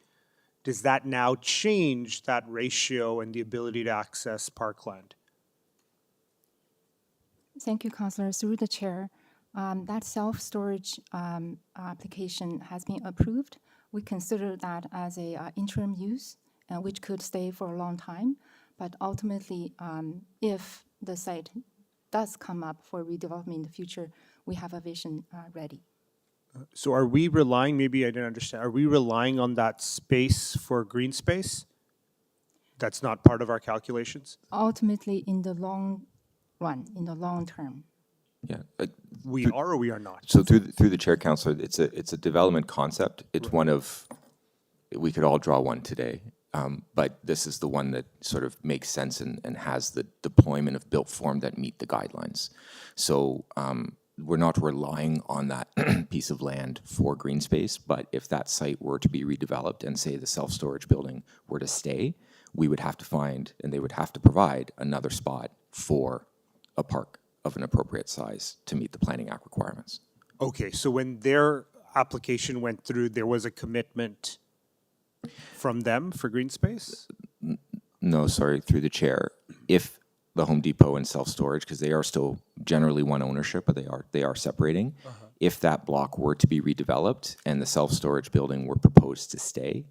does that now change that ratio and the ability to access parkland? Thank you, Councillor. Through the chair, that self-storage application has been approved. We consider that as a interim use, which could stay for a long time. But ultimately, if the site does come up for redevelopment in the future, we have a vision ready. So are we relying, maybe I didn't understand, are we relying on that space for green space? That's not part of our calculations? Ultimately, in the long run, in the long term. Yeah. We are or we are not? So through the chair, councillor, it's a development concept. It's one of, we could all draw one today, but this is the one that sort of makes sense and has the deployment of built form that meet the guidelines. So we're not relying on that piece of land for green space, but if that site were to be redeveloped and say the self-storage building were to stay, we would have to find, and they would have to provide another spot for a park of an appropriate size to meet the Planning Act requirements. Okay, so when their application went through, there was a commitment from them for green space? No, sorry, through the chair. If the Home Depot and self-storage, because they are still generally one ownership, but they are separating. If that block were to be redeveloped and the self-storage building were proposed to stay,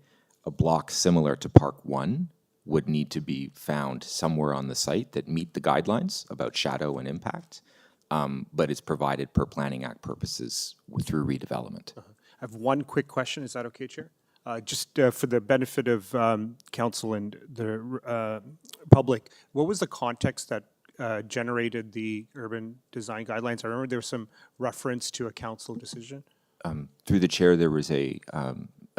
a block similar to Park 1 would need to be found somewhere on the site that meet the guidelines about shadow and impact, but it's provided per Planning Act purposes through redevelopment. I have one quick question. Is that okay, Chair? Just for the benefit of council and the public, what was the context that generated the urban design guidelines? I remember there was some reference to a council decision. Through the chair, there was a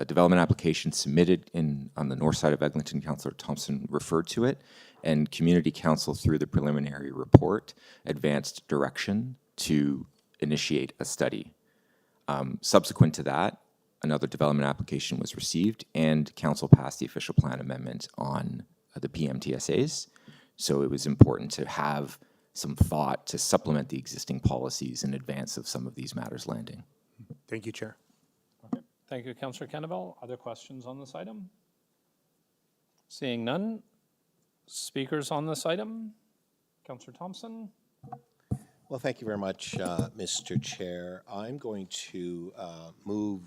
development application submitted on the north side of Eglinton. Councillor Thompson referred to it, and Community Council, through the preliminary report, advanced direction to initiate a study. Subsequent to that, another development application was received, and Council passed the official plan amendment on the PMTSAs. So it was important to have some thought to supplement the existing policies in advance of some of these matters landing. Thank you, Chair. Okay. Thank you, Councillor Kenneville. Other questions on this item? Seeing none. Speakers on this item? Councillor Thompson? Well, thank you very much, Mr. Chair. I'm going to move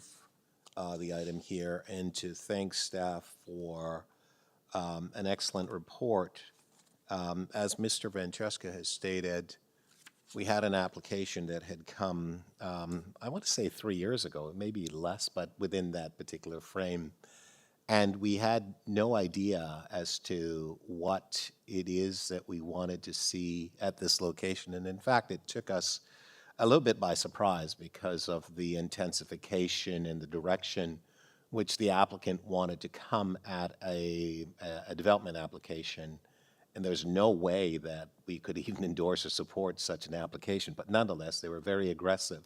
the item here and to thank staff for an excellent report. As Mr. Francesca has stated, we had an application that had come, I want to say 3 years ago, maybe less, but within that particular frame. And we had no idea as to what it is that we wanted to see at this location. And in fact, it took us a little bit by surprise because of the intensification and the direction which the applicant wanted to come at a development application. And there's no way that we could even endorse or support such an application. But nonetheless, they were very aggressive.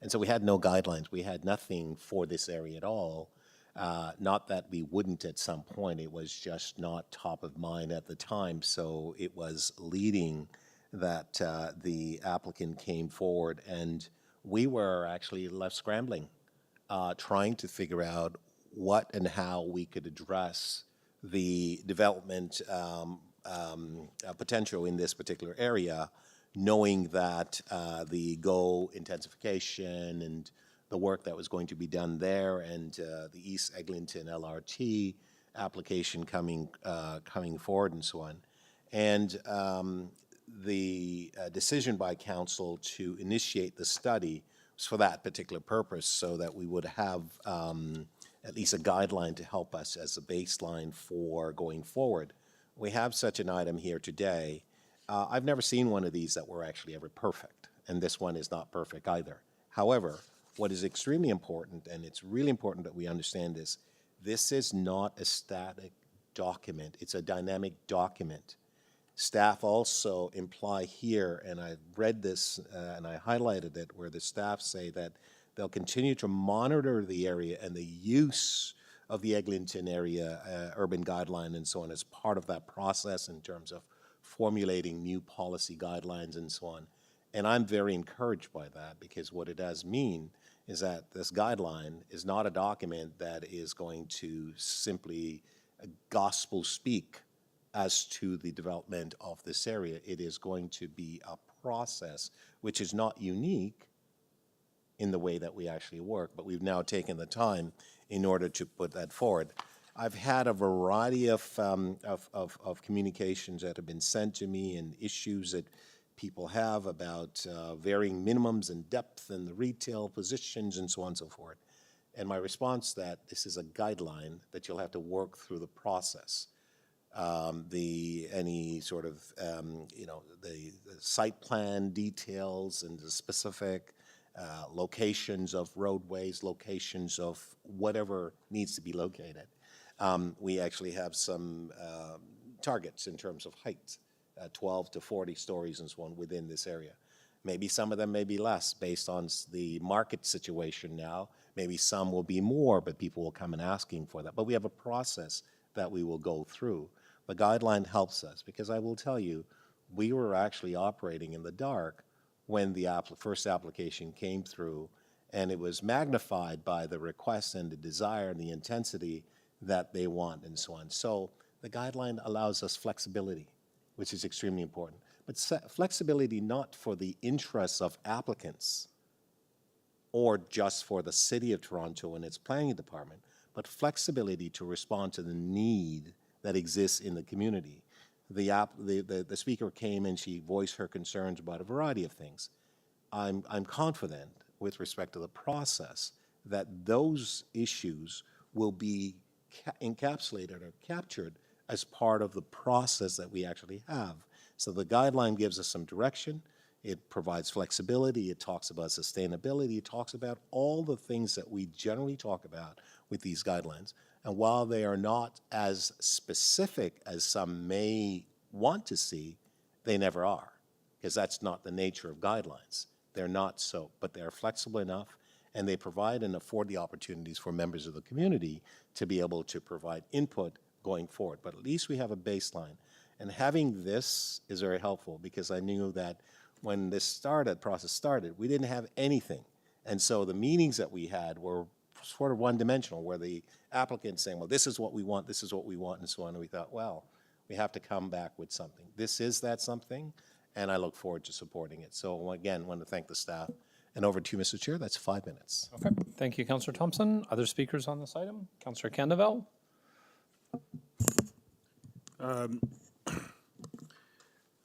And so we had no guidelines. We had nothing for this area at all. Not that we wouldn't at some point. It was just not top of mind at the time. So it was leading that the applicant came forward, and we were actually left scrambling, trying to figure out what and how we could address the development potential in this particular area, knowing that the GO intensification and the work that was going to be done there, and the East Eglinton LRT application coming forward and so on. And the decision by council to initiate the study was for that particular purpose, so that we would have at least a guideline to help us as a baseline for going forward. We have such an item here today. I've never seen one of these that were actually ever perfect, and this one is not perfect either. However, what is extremely important, and it's really important that we understand this is not a static document, it's a dynamic document. Staff also imply here, and I read this and I highlighted it, where the staff say that they'll continue to monitor the area and the use of the Eglinton area urban guideline and so on as part of that process in terms of formulating new policy guidelines and so on. And I'm very encouraged by that, because what it does mean is that this guideline is not a document that is going to simply gospel speak as to the development of this area. It is going to be a process which is not unique in the way that we actually work, but we've now taken the time in order to put that forward. I've had a variety of communications that have been sent to me, and issues that people have about varying minimums and depth and the retail positions and so on and so forth. And my response that this is a guideline that you'll have to work through the process. Any sort of, the site plan details and the specific locations of roadways, locations of whatever needs to be located. We actually have some targets in terms of height, 12 to 40 stories and so on within this area. Maybe some of them may be less based on the market situation now. Maybe some will be more, but people will come in asking for that. But we have a process that we will go through. The guideline helps us, because I will tell you, we were actually operating in the dark when the first application came through, and it was magnified by the request and the desire and the intensity that they want and so on. So the guideline allows us flexibility, which is extremely important. But flexibility not for the interests of applicants or just for the City of Toronto and its planning department, but flexibility to respond to the need that exists in the community. The speaker came and she voiced her concerns about a variety of things. I'm confident with respect to the process that those issues will be encapsulated or captured as part of the process that we actually have. So the guideline gives us some direction. It provides flexibility. It talks about sustainability. It talks about all the things that we generally talk about with these guidelines. And while they are not as specific as some may want to see, they never are, because that's not the nature of guidelines. They're not so, but they're flexible enough, and they provide and afford the opportunities for members of the community to be able to provide input going forward. But at least we have a baseline. And having this is very helpful, because I knew that when this process started, we didn't have anything. And so the meetings that we had were sort of one-dimensional, where the applicant's saying, well, this is what we want, and so on. And we thought, well, we have to come back with something. This is that something, and I look forward to supporting it. So again, I want to thank the staff. And over to you, Mr. Chair. That's 5 minutes. Okay, thank you, Councillor Thompson. Other speakers on this item? Councillor Candevel?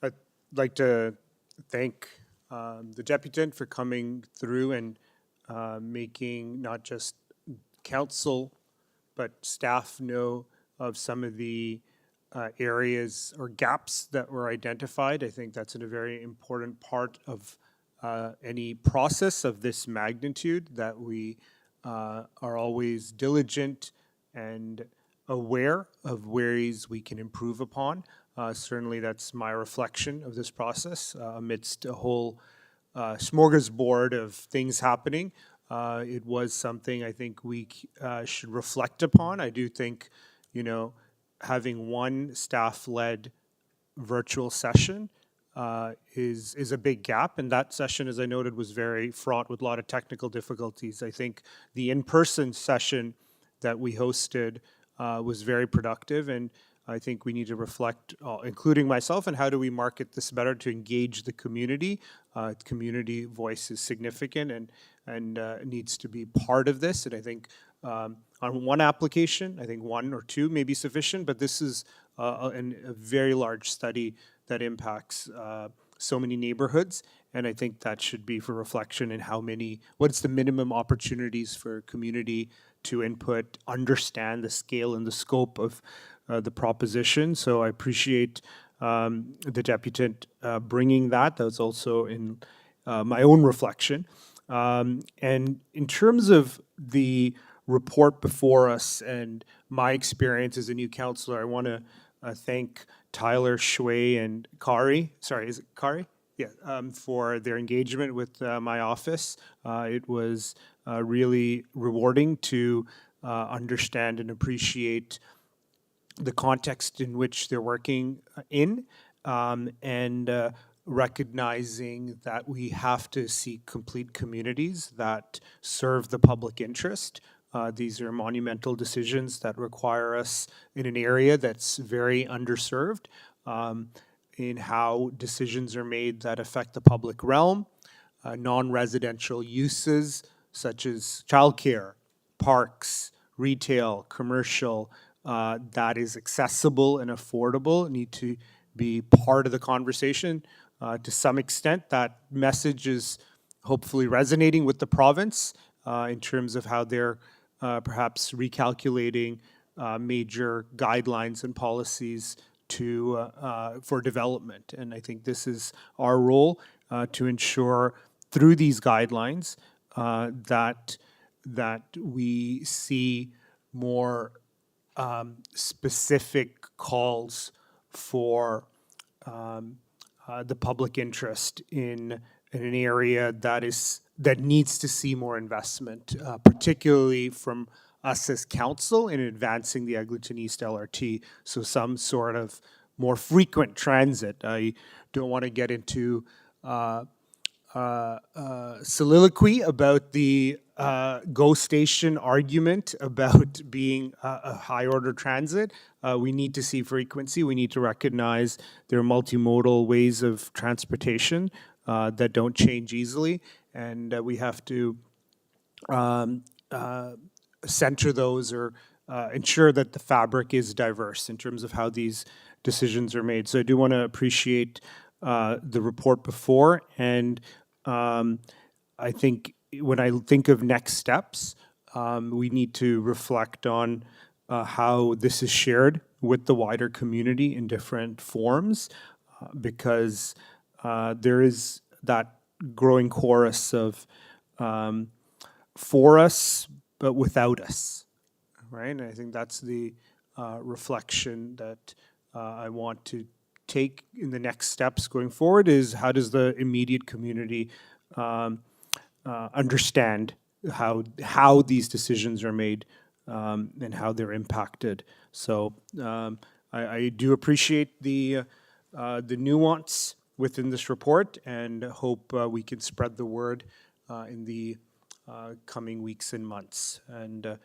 I'd like to thank the deputant for coming through and making not just council but staff know of some of the areas or gaps that were identified. I think that's a very important part of any process of this magnitude, that we are always diligent and aware of ways we can improve upon. Certainly that's my reflection of this process amidst a whole smorgasbord of things happening. It was something I think we should reflect upon. I do think, having one staff-led virtual session is a big gap, and that session, as I noted, was very fraught with a lot of technical difficulties. I think the in-person session that we hosted was very productive, and I think we need to reflect, including myself, on how do we market this better to engage the community. Community voice is significant and needs to be part of this, and I think on one application, I think one or two may be sufficient, but this is a very large study that impacts so many neighborhoods. And I think that should be for reflection in what's the minimum opportunities for community to input, understand the scale and the scope of the proposition. So I appreciate the deputant bringing that. That was also in my own reflection. And in terms of the report before us and my experience as a new councillor, I want to thank Tyler, Shui, and Kari. Sorry, is it Kari? Yeah, for their engagement with my office. It was really rewarding to understand and appreciate the context in which they're working in, and recognizing that we have to seek complete communities that serve the public interest. These are monumental decisions that require us in an area that's very underserved, in how decisions are made that affect the public realm, non-residential uses such as childcare, parks, retail, commercial, that is accessible and affordable need to be part of the conversation. To some extent, that message is hopefully resonating with the province in terms of how they're perhaps recalculating major guidelines and policies for development. And I think this is our role to ensure through these guidelines that we see more specific calls for the public interest in an area that needs to see more investment, particularly from us as council in advancing the Eglinton East LRT. So some sort of more frequent transit. I don't want to get into soliloquy about the GO station argument about being a high order transit. We need to see frequency. We need to recognize there are multimodal ways of transportation that don't change easily. And we have to center those or ensure that the fabric is diverse in terms of how these decisions are made. So I do want to appreciate the report before, and I think when I think of next steps, we need to reflect on how this is shared with the wider community in different forms, because there is that growing chorus of for us, but without us, right? And I think that's the reflection that I want to take in the next steps going forward is how does the immediate community understand how these decisions are made and how they're impacted. So I do appreciate the nuance within this report and hope we can spread the word in the coming weeks and months. And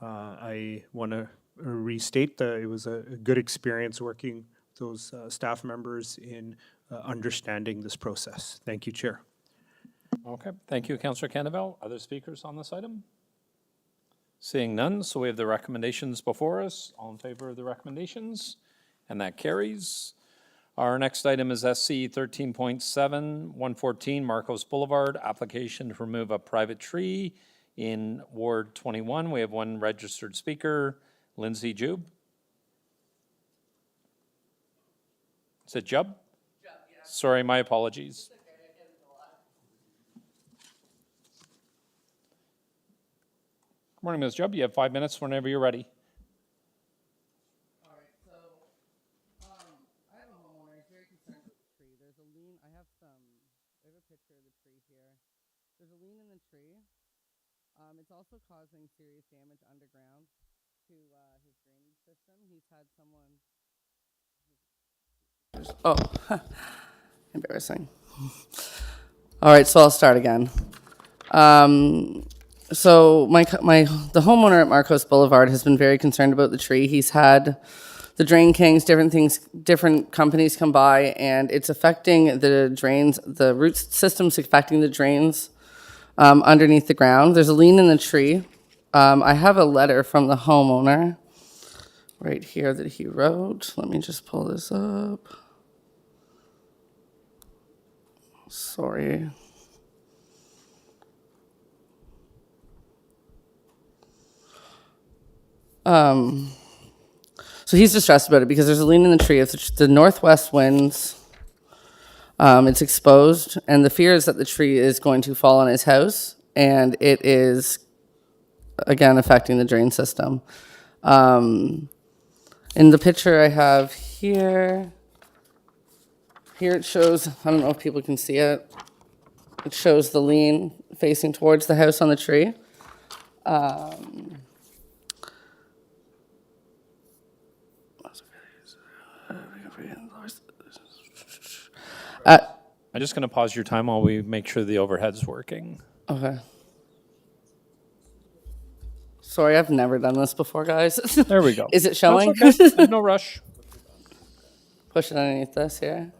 I want to restate that it was a good experience working with those staff members in understanding this process. Thank you, Chair. Okay, thank you, Councillor Canaville. Other speakers on this item? Seeing none, so we have the recommendations before us. All in favor of the recommendations? And that carries. Our next item is SC 13.7, 114 Marcos Boulevard, application to remove a private tree in Ward 21. We have one registered speaker, Lindsay Jube. Is it Jub? Jub, yeah. Sorry, my apologies. Good morning, Ms. Jubb. You have 5 minutes whenever you're ready. All right, so I have a homeowner. He's very concerned with the tree. There's a lean. I have a picture of the tree here. There's a lean in the tree. It's also causing serious damage underground to his drainage system. He's had someone. Oh, embarrassing. All right, so I'll start again. So the homeowner at Marcos Boulevard has been very concerned about the tree. He's had the Drain Kings, different companies come by, and it's affecting the drains. The root system's affecting the drains underneath the ground. There's a lean in the tree. I have a letter from the homeowner right here that he wrote. Let me just pull this up. Sorry. So he's distressed about it because there's a lean in the tree. If the northwest winds, it's exposed, and the fear is that the tree is going to fall on his house, and it is, again, affecting the drain system. In the picture I have here it shows, I don't know if people can see it, it shows the lean facing towards the house on the tree. I'm just going to pause your time while we make sure the overhead's working. Okay. Sorry, I've never done this before, guys. There we go. Is it No, showing? it's okay. There's no rush. Push it underneath this here.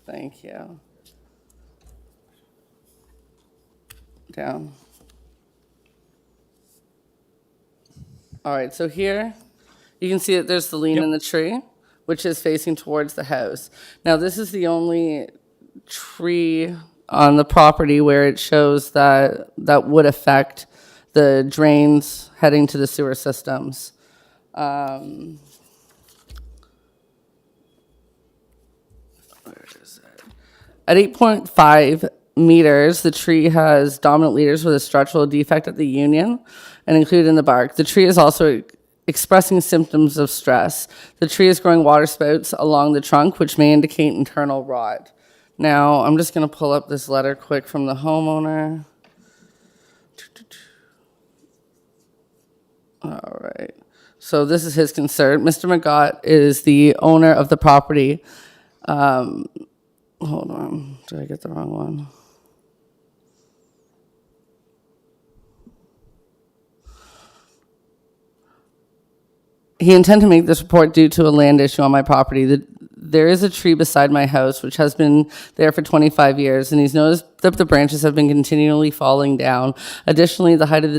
Thank you. Down. All right, so here you can see that there's the lean in the tree, which is facing towards the house. Now, this is the only tree on the property where it shows that would affect the drains heading to the sewer systems. Where is it? At 8.5 meters, the tree has dominant leaders with a structural defect at the union and included in the bark. The tree is also expressing symptoms of stress. The tree is growing water spouts along the trunk, which may indicate internal rot. Now, I'm just going to pull up this letter quick from the homeowner. All right. So this is his concern. Mr. McGott is the owner of the property. Hold on. Did I get the wrong one? He intended to make this report due to a land issue on my property. There is a tree beside my house which has been there for 25 years, and he's noticed that the branches have been continually falling down. Additionally, the height of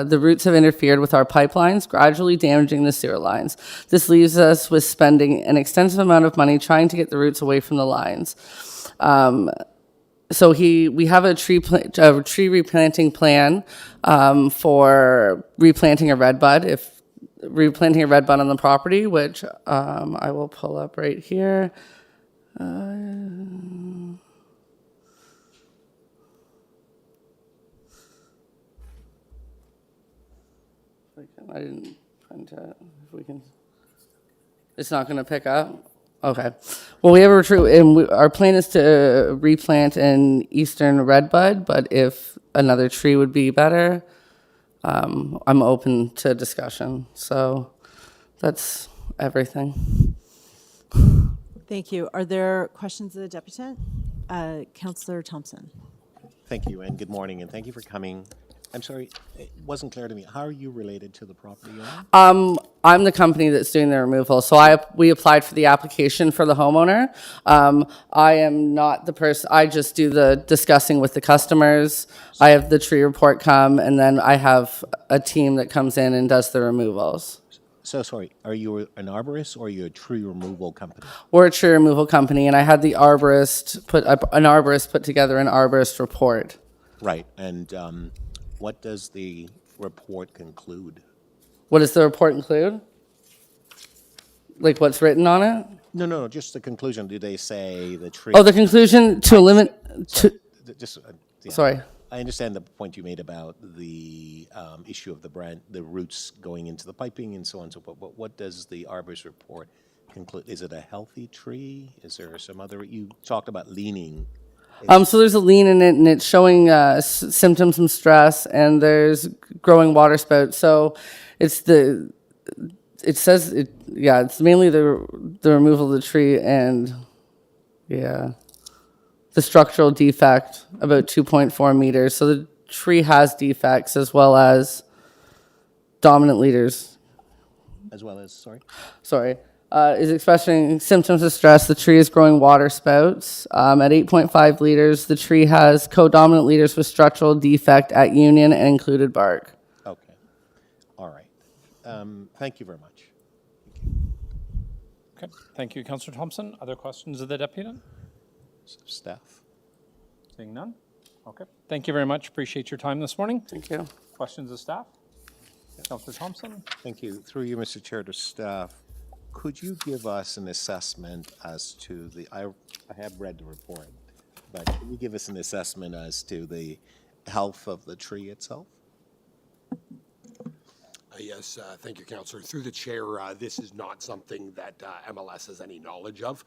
the roots have interfered with our pipelines, gradually damaging the sewer lines. This leaves us with spending an extensive amount of money trying to get the roots away from the lines. So we have a tree replanting plan for replanting a redbud. Replanting a redbud on the property, which I will pull up right here. I didn't print it. If we can, it's not going to pick up. Okay. Well, we have a tree, and our plan is to replant an eastern redbud. But if another tree would be better, I'm open to discussion. So that's everything. Thank you. Are there questions of the deputant? Councillor Thompson. Thank you, and good morning, and thank you for coming. I'm sorry, it wasn't clear to me. How are you related to the property owner? I'm the company that's doing the removal. So we applied for the application for the homeowner. I am not the person, I just do the discussing with the customers. I have the tree report come, and then I have a team that comes in and does the removals. So sorry, are you an arborist or are you a tree removal company? We're a tree removal company, and I had the arborist put together an arborist report. Right, and what does the report conclude? What does the report include? Like what's written on it? No, just the conclusion. Do they say the tree? Oh, the conclusion to eliminate. Yeah. Sorry. I understand the point you made about the issue of the roots going into the piping and so on and so forth. But what does the arborist report conclude? Is it a healthy tree? Is there some other? You talked about leaning. So there's a lean in it, and it's showing symptoms of stress, and there's growing water spouts. So it's it's mainly the removal of the tree and the structural defect, about 2.4 meters. So the tree has defects as well as dominant leaders. As well as, Sorry. Is expressing symptoms of stress. The tree is growing water spouts. At 8.5 liters, the tree has codominant leaders with structural defect at union and included bark. Okay. All right. Thank you very much. Okay, thank you, Councillor Thompson. Other questions of the deputy? Staff? Seeing none? Okay, thank you very much. Appreciate your time this morning. Thank you. Questions of staff? Councillor Thompson? Thank you. Through you, Mr. Chair, to staff, could you give us an assessment as to I have read the report, but can you give us an assessment as to the health of the tree itself? Yes, thank you, Councillor. Through the chair, this is not something that MLS has any knowledge of.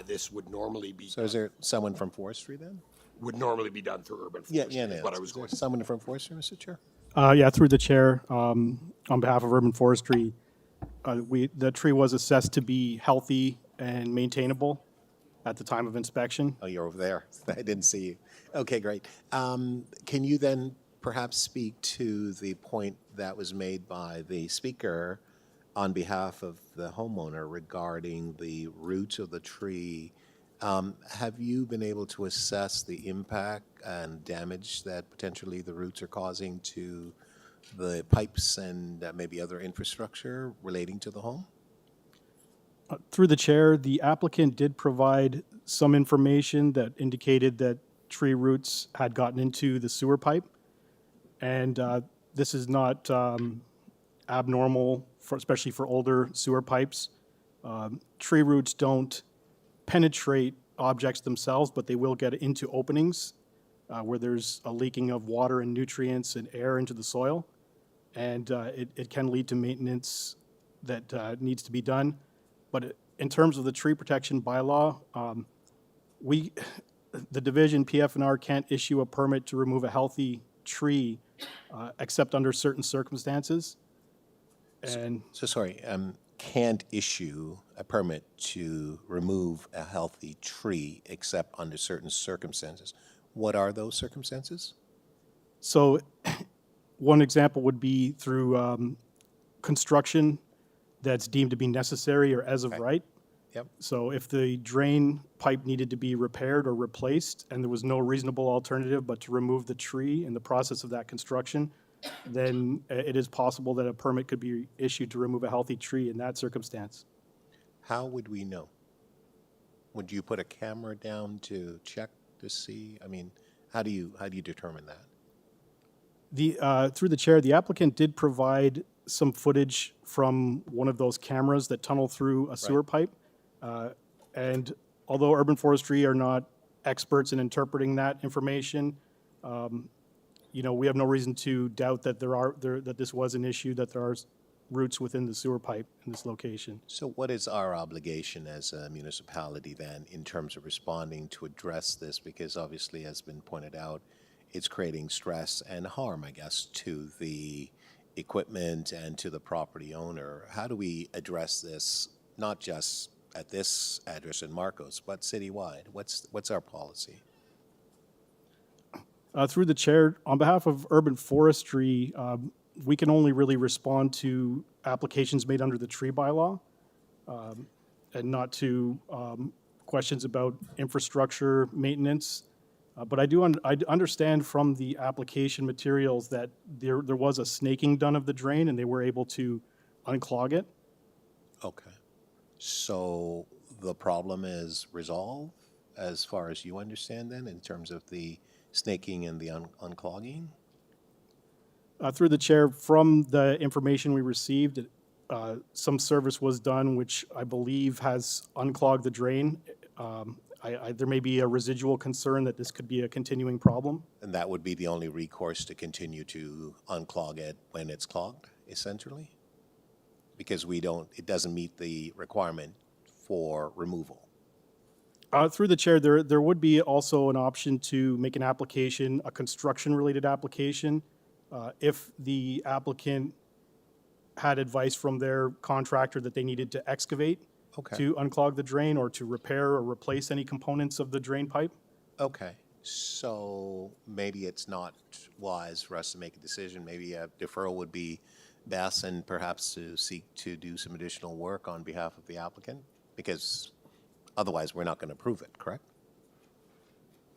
This would normally be So is there someone from forestry then? done through urban forestry. Is what I was Is there going to say. someone from forestry, Mr. Chair? Yeah, through the chair, on behalf of Urban Forestry, the tree was assessed to be healthy and maintainable at the time of inspection. Oh, you're over there. I didn't see you. Okay, great. Can you then perhaps speak to the point that was made by the speaker on behalf of the homeowner regarding the roots of the tree? Have you been able to assess the impact and damage that potentially the roots are causing to the pipes and maybe other infrastructure relating to the home? Through the chair, the applicant did provide some information that indicated that tree roots had gotten into the sewer pipe. And this is not abnormal, especially for older sewer pipes. Tree roots don't penetrate objects themselves, but they will get into openings where there's a leaking of water and nutrients and air into the soil. And it can lead to maintenance that needs to be done. But in terms of the tree protection bylaw, the division PF&R can't issue a permit to remove a healthy tree except under certain circumstances. And So sorry, can't issue a permit to remove a healthy tree except under certain circumstances. What are those circumstances? so one example would be through construction that's deemed to be necessary or as of right. Yep. So if the drain pipe needed to be repaired or replaced and there was no reasonable alternative but to remove the tree in the process of that construction, then it is possible that a permit could be issued to remove a healthy tree in that circumstance. How would we know? Would you put a camera down to check to see? I mean, how do you determine that? Through the chair, the applicant did provide some footage from one of those cameras that tunnel through a sewer pipe. And although Urban Forestry are not experts in interpreting that information, we have no reason to doubt that that this was an issue, that there are roots within the sewer pipe in this location. So what is our obligation as a municipality then in terms of responding to address this? Because obviously, as been pointed out, it's creating stress and harm, I guess, to the equipment and to the property owner. How do we address this, not just at this address in Marcos, but citywide? What's our policy? Through the chair, on behalf of Urban Forestry, we can only really respond to applications made under the tree bylaw and not to questions about infrastructure maintenance. But I understand from the application materials that there was a snaking done of the drain and they were able to unclog it. Okay. So the problem is resolved as far as you understand then in terms of the snaking and the unclogging? Through the chair, from the information we received, some service was done, which I believe has unclogged the drain. There may be a residual concern that this could be a continuing problem. And that would be the only recourse to continue to unclog it when it's clogged, essentially? Because it doesn't meet the requirement for removal. Through the chair, there would be also an option to make an application, a construction-related application, if the applicant had advice from their contractor that they needed to excavate to unclog the drain or to repair or replace any components of the drain pipe. Okay. So maybe it's not wise for us to make a decision. Maybe a deferral would be best and perhaps to seek to do some additional work on behalf of the applicant, because otherwise we're not going to approve it, correct?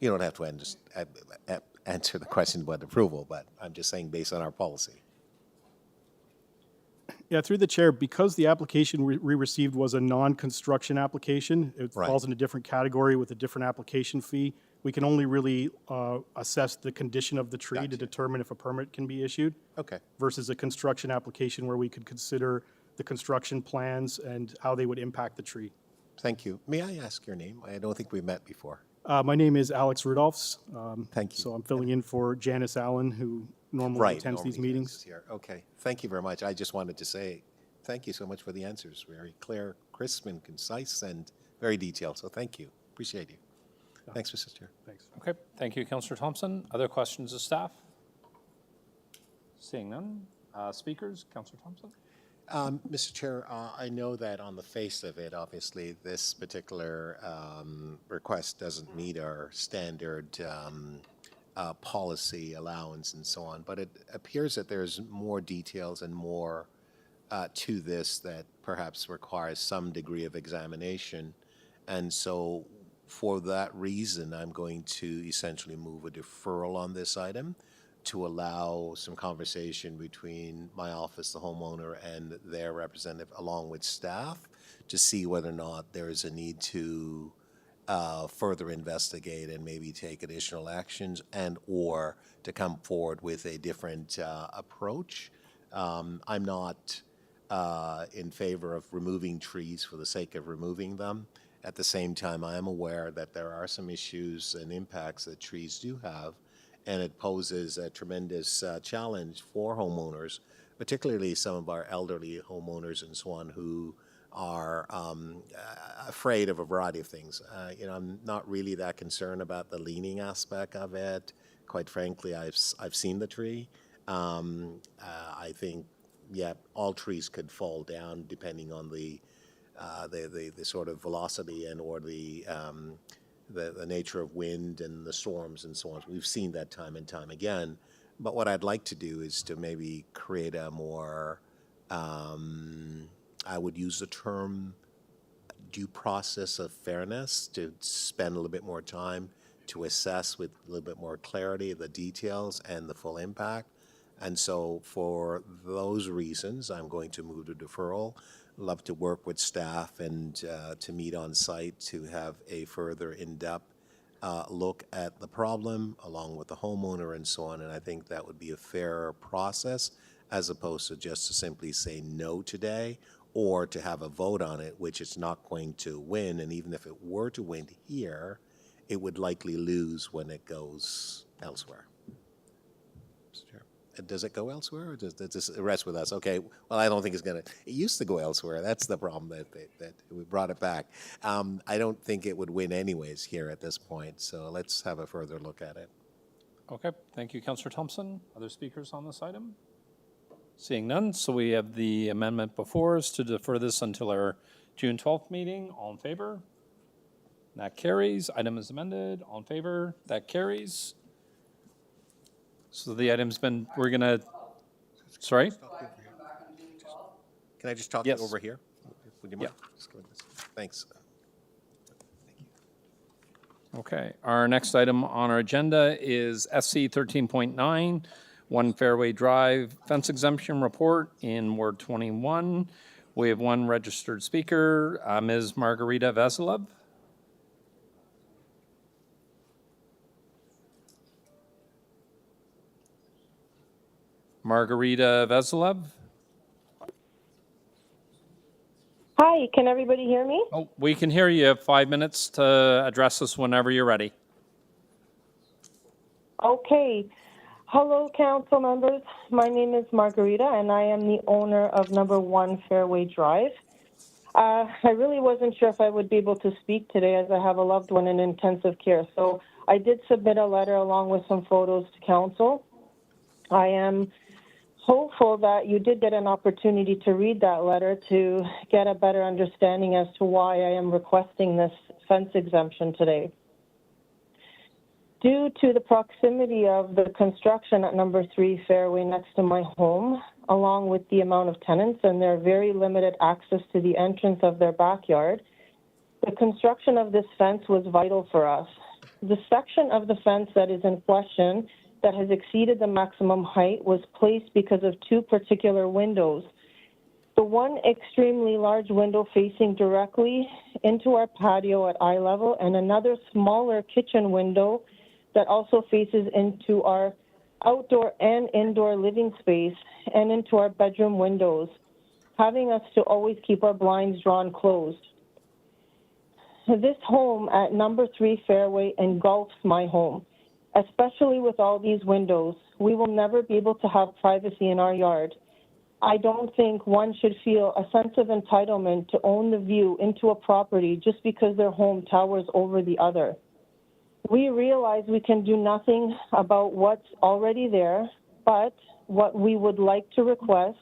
You don't have to answer the question about approval, but I'm just saying based on our policy. Yeah, through the chair, because the application we received was a non-construction application, it Right. falls in a different category with a different application fee. We can only really assess the condition of the tree to Gotcha. determine if a permit can be issued Okay. versus a construction application where we could consider the construction plans and how they would impact the tree. Thank you. May I ask your name? I don't think we met before. My name is Alex Rudolphs. Thank you. So I'm filling in for Janice Allen, who normally Right. attends these normally meetings. is here. Okay. Thank you very much. I just wanted to say thank you so much for the answers. Very clear, crisp, and concise, and very detailed. So thank you. Appreciate you. Thanks, Mr. Chair. Thanks. Okay, thank you, Councillor Thompson. Other questions of staff? Seeing none. Speakers, Councillor Thompson? Mr. Chair, I know that on the face of it, obviously, this particular request doesn't meet our standard policy allowance and so on, but it appears that there's more details and more to this that perhaps requires some degree of examination. And so for that reason, I'm going to essentially move a deferral on this item to allow some conversation between my office, the homeowner, and their representative, along with staff, to see whether or not there is a need to further investigate and maybe take additional actions and or to come forward with a different approach. I'm not in favor of removing trees for the sake of removing them. At the same time, I am aware that there are some issues and impacts that trees do have, and it poses a tremendous challenge for homeowners, particularly some of our elderly homeowners and so on who are afraid of a variety of things. I'm not really that concerned about the leaning aspect of it. Quite frankly, I've seen the tree. I think, yeah, all trees could fall down depending on the sort of velocity and or the nature of wind and the storms and so on. We've seen that time and time again. But what I'd like to do is to maybe create a more, I would use the term due process of fairness, to spend a little bit more time to assess with a little bit more clarity the details and the full impact. And so for those reasons, I'm going to move to deferral. Love to work with staff and to meet on site to have a further in-depth look at the problem along with the homeowner and so on. And I think that would be a fairer process as opposed to just to simply say no today or to have a vote on it, which it's not going to win. And even if it were to win here, it would likely lose when it goes elsewhere. Mr. Chair. Does it go elsewhere, or does this rest with us? Okay, well, I don't think it's going to. It used to go elsewhere. That's the problem, that we brought it back. I don't think it would win anyways here at this point, so let's have a further look at it. Okay, thank you, Councillor Thompson. Other speakers on this item? Seeing none, so we have the amendment before us to defer this until our June 12th meeting. All in favor? That carries. Item is amended. All in favor? That carries. So the item's been, we're gonna, sorry? Can I just talk Yes. over here? Would you mind? Yeah. Just go like this. Thanks. Okay, our next item on our agenda is SC 13.9, 1 Fairway Drive Fence Exemption Report in Ward 21. We have one registered speaker, Ms. Margarita Veselev. Margarita Veselev? Hi, can everybody hear me? Oh, we can hear you. You have 5 minutes to address us whenever you're ready. Okay. Hello, council members. My name is Margarita, and I am the owner of number 1 Fairway Drive. I really wasn't sure if I would be able to speak today as I have a loved one in intensive care. So I did submit a letter along with some photos to council. I am hopeful that you did get an opportunity to read that letter to get a better understanding as to why I am requesting this fence exemption today. Due to the proximity of the construction at number 3 Fairway next to my home, along with the amount of tenants and their very limited access to the entrance of their backyard, the construction of this fence was vital for us. The section of the fence that is in question that has exceeded the maximum height was placed because of 2 particular windows. The one extremely large window facing directly into our patio at eye level, and another smaller kitchen window that also faces into our outdoor and indoor living space and into our bedroom windows, having us to always keep our blinds drawn closed. This home at number 3 Fairway engulfs my home, especially with all these windows. We will never be able to have privacy in our yard. I don't think one should feel a sense of entitlement to own the view into a property just because their home towers over the other. We realize we can do nothing about what's already there, but what we would like to request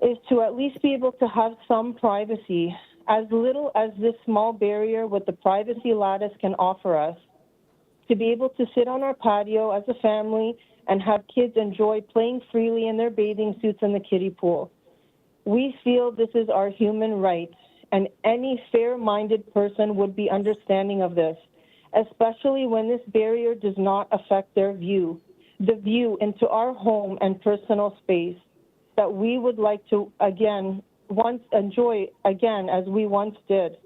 is to at least be able to have some privacy, as little as this small barrier with the privacy lattice can offer us, to be able to sit on our patio as a family and have kids enjoy playing freely in their bathing suits in the kiddie pool. We feel this is our human right, and any fair-minded person would be understanding of this, especially when this barrier does not affect their view, the view into our home and personal space that we would like to once enjoy again as we once did.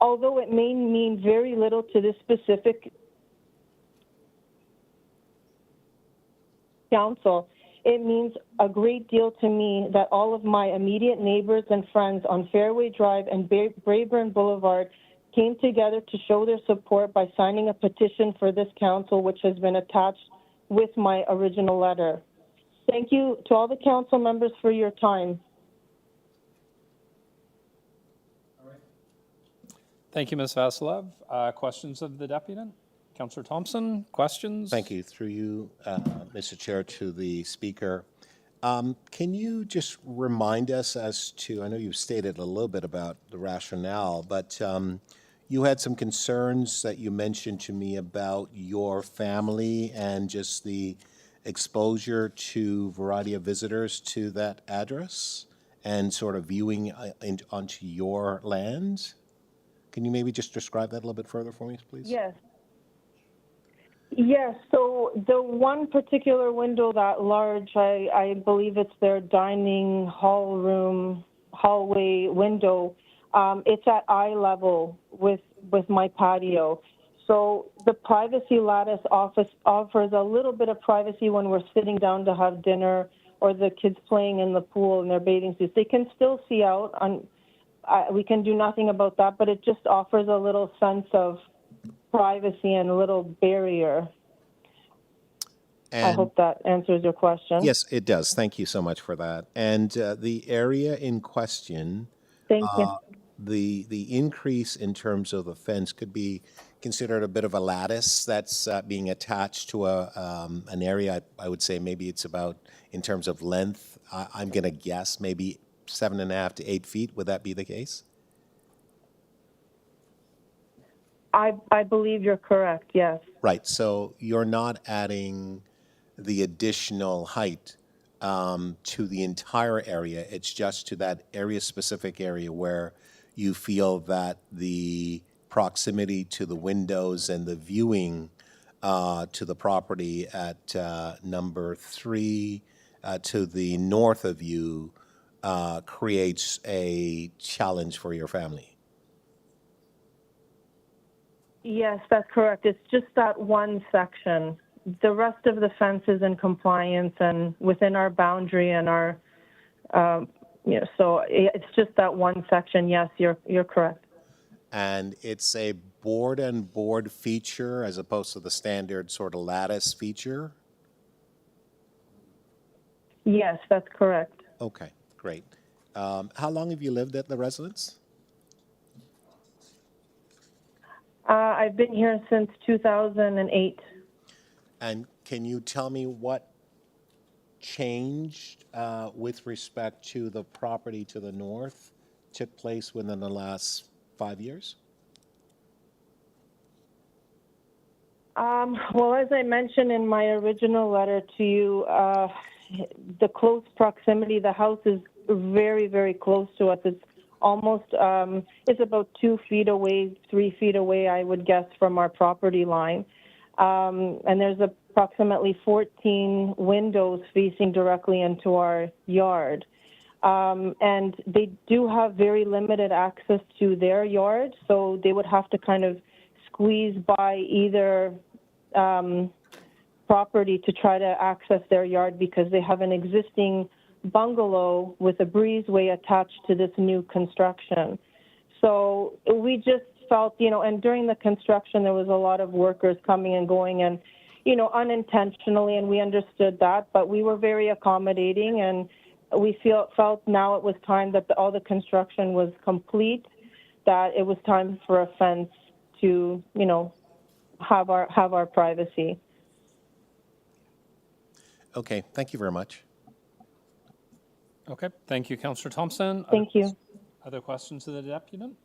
Although it may mean very little to this specific council, it means a great deal to me that all of my immediate neighbors and friends on Fairway Drive and Braeburn Boulevard came together to show their support by signing a petition for this council, which has been attached with my original letter. Thank you to all the council members for your time. Thank you, Ms. Vasilev. Questions of the deputant? Councillor Thompson, questions? Thank you. Through you, Mr. Chair, to the speaker. Can you just remind us as to, I know you've stated a little bit about the rationale, but you had some concerns that you mentioned to me about your family and just the exposure to variety of visitors to that address and sort of viewing onto your land. Can you maybe just describe that a little bit further for me, please? Yes. Yes, so the one particular window that large, I believe it's their dining hallway window. It's at eye level with my patio. So the privacy lattice offers a little bit of privacy when we're sitting down to have dinner or the kids playing in the pool in their bathing suits. They can still see out. We can do nothing about that, but it just offers a little sense of privacy and a little barrier. And I hope that answers your question. yes, it does. Thank you so much for that. And the area in question, Thank you. the increase in terms of the fence could be considered a bit of a lattice that's being attached to an area. I would say maybe it's about, in terms of length, I'm going to guess maybe 7.5 to 8 feet. Would that be the case? I believe you're correct, yes. Right, so you're not adding the additional height to the entire area. It's just to that specific area where you feel that the proximity to the windows and the viewing to the property at number 3 to the north of you creates a challenge for your family. Yes, that's correct. It's just that one section. The rest of the fence is in compliance and within our boundary and our, so it's just that one section. Yes, you're correct. And it's a board and board feature as opposed to the standard sort of lattice feature? Yes, that's correct. Okay, great. How long have you lived at the residence? I've been here since 2008. And can you tell me what changed with respect to the property to the north took place within the last 5 years? Well, as I mentioned in my original letter to you, the close proximity, the house is very, very close to us. It's almost, it's about 2 feet away, 3 feet away, I would guess, from our property line. And there's approximately 14 windows facing directly into our yard. And they do have very limited access to their yard, so they would have to kind of squeeze by either property to try to access their yard because they have an existing bungalow with a breezeway attached to this new construction. So we just felt, and during the construction, there was a lot of workers coming and going and, unintentionally, and we understood that, but we were very accommodating, and we felt now it was time that all the construction was complete, that it was time for a fence to, have our privacy. Okay, thank you very much. Okay, thank you, Councillor Thompson. Thank you. Other questions of the deputant?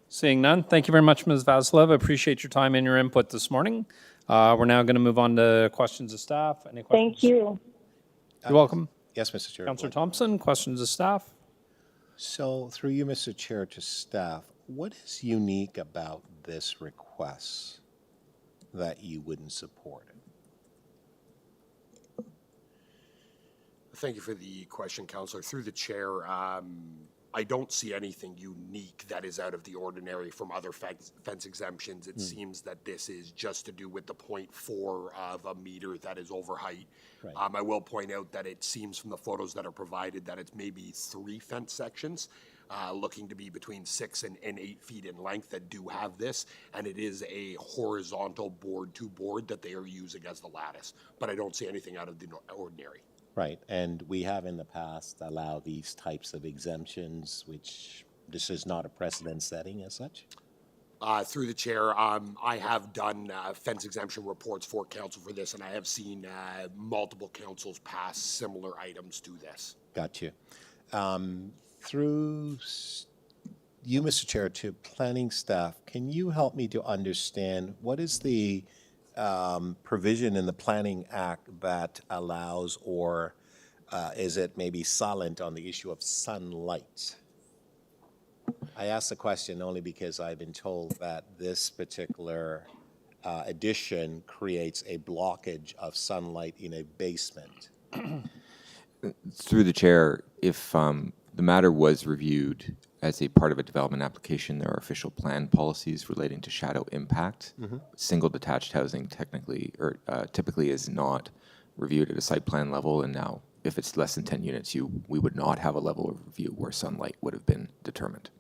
Seeing none, thank you very much, Ms. Vasilev. I appreciate your time and your input this morning. We're now going to move on to questions of staff. Any questions? Thank you. You're welcome. Yes, Mr. Chair. Councillor Thompson, questions of staff? So through you, Mr. Chair, to staff, what is unique about this request that you wouldn't support it? Thank you for the question, Councillor. Through the chair, I don't see anything unique that is out of the ordinary from other fence exemptions. It seems that this is just to do with the 0.4 of a meter that is over height. Right. I will point out that it seems from the photos that are provided that it's maybe 3 fence sections, looking to be between 6 and 8 feet in length that do have this, and it is a horizontal board-to-board that they are using as the lattice. But I don't see anything out of the ordinary. Right, and we have in the past allowed these types of exemptions, which this is not a precedent setting as such? Through the chair, I have done fence exemption reports for council for this, and I have seen multiple councils pass similar items to this. Got you. Through you, Mr. Chair, to planning staff, can you help me to understand what is the provision in the Planning Act that allows, or is it maybe silent on the issue of sunlight? I ask the question only because I've been told that this particular addition creates a blockage of sunlight in a basement. Through the chair, if the matter was reviewed as a part of a development application, there are official plan policies relating to shadow impact. Single detached housing technically, or typically is not reviewed at a site plan level, and now if it's less than 10 units, we would not have a level of review where sunlight would have been determined.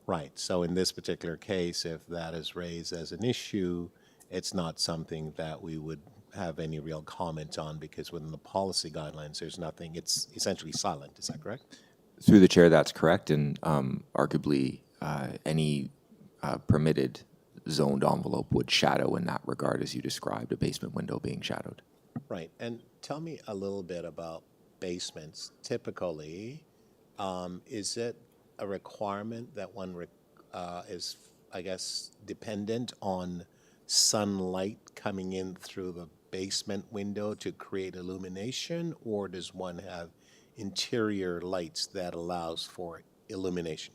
Right, so in this particular case, if that is raised as an issue, it's not something that we would have any real comment on, because within the policy guidelines, there's nothing, it's essentially silent, is that correct? Through the chair, that's correct, and arguably any permitted zoned envelope would shadow in that regard, as you described, a basement window being shadowed. Right, and tell me a little bit about basements. Typically, is it a requirement that one is, I guess, dependent on sunlight coming in through the basement window to create illumination, or does one have interior lights that allows for illumination?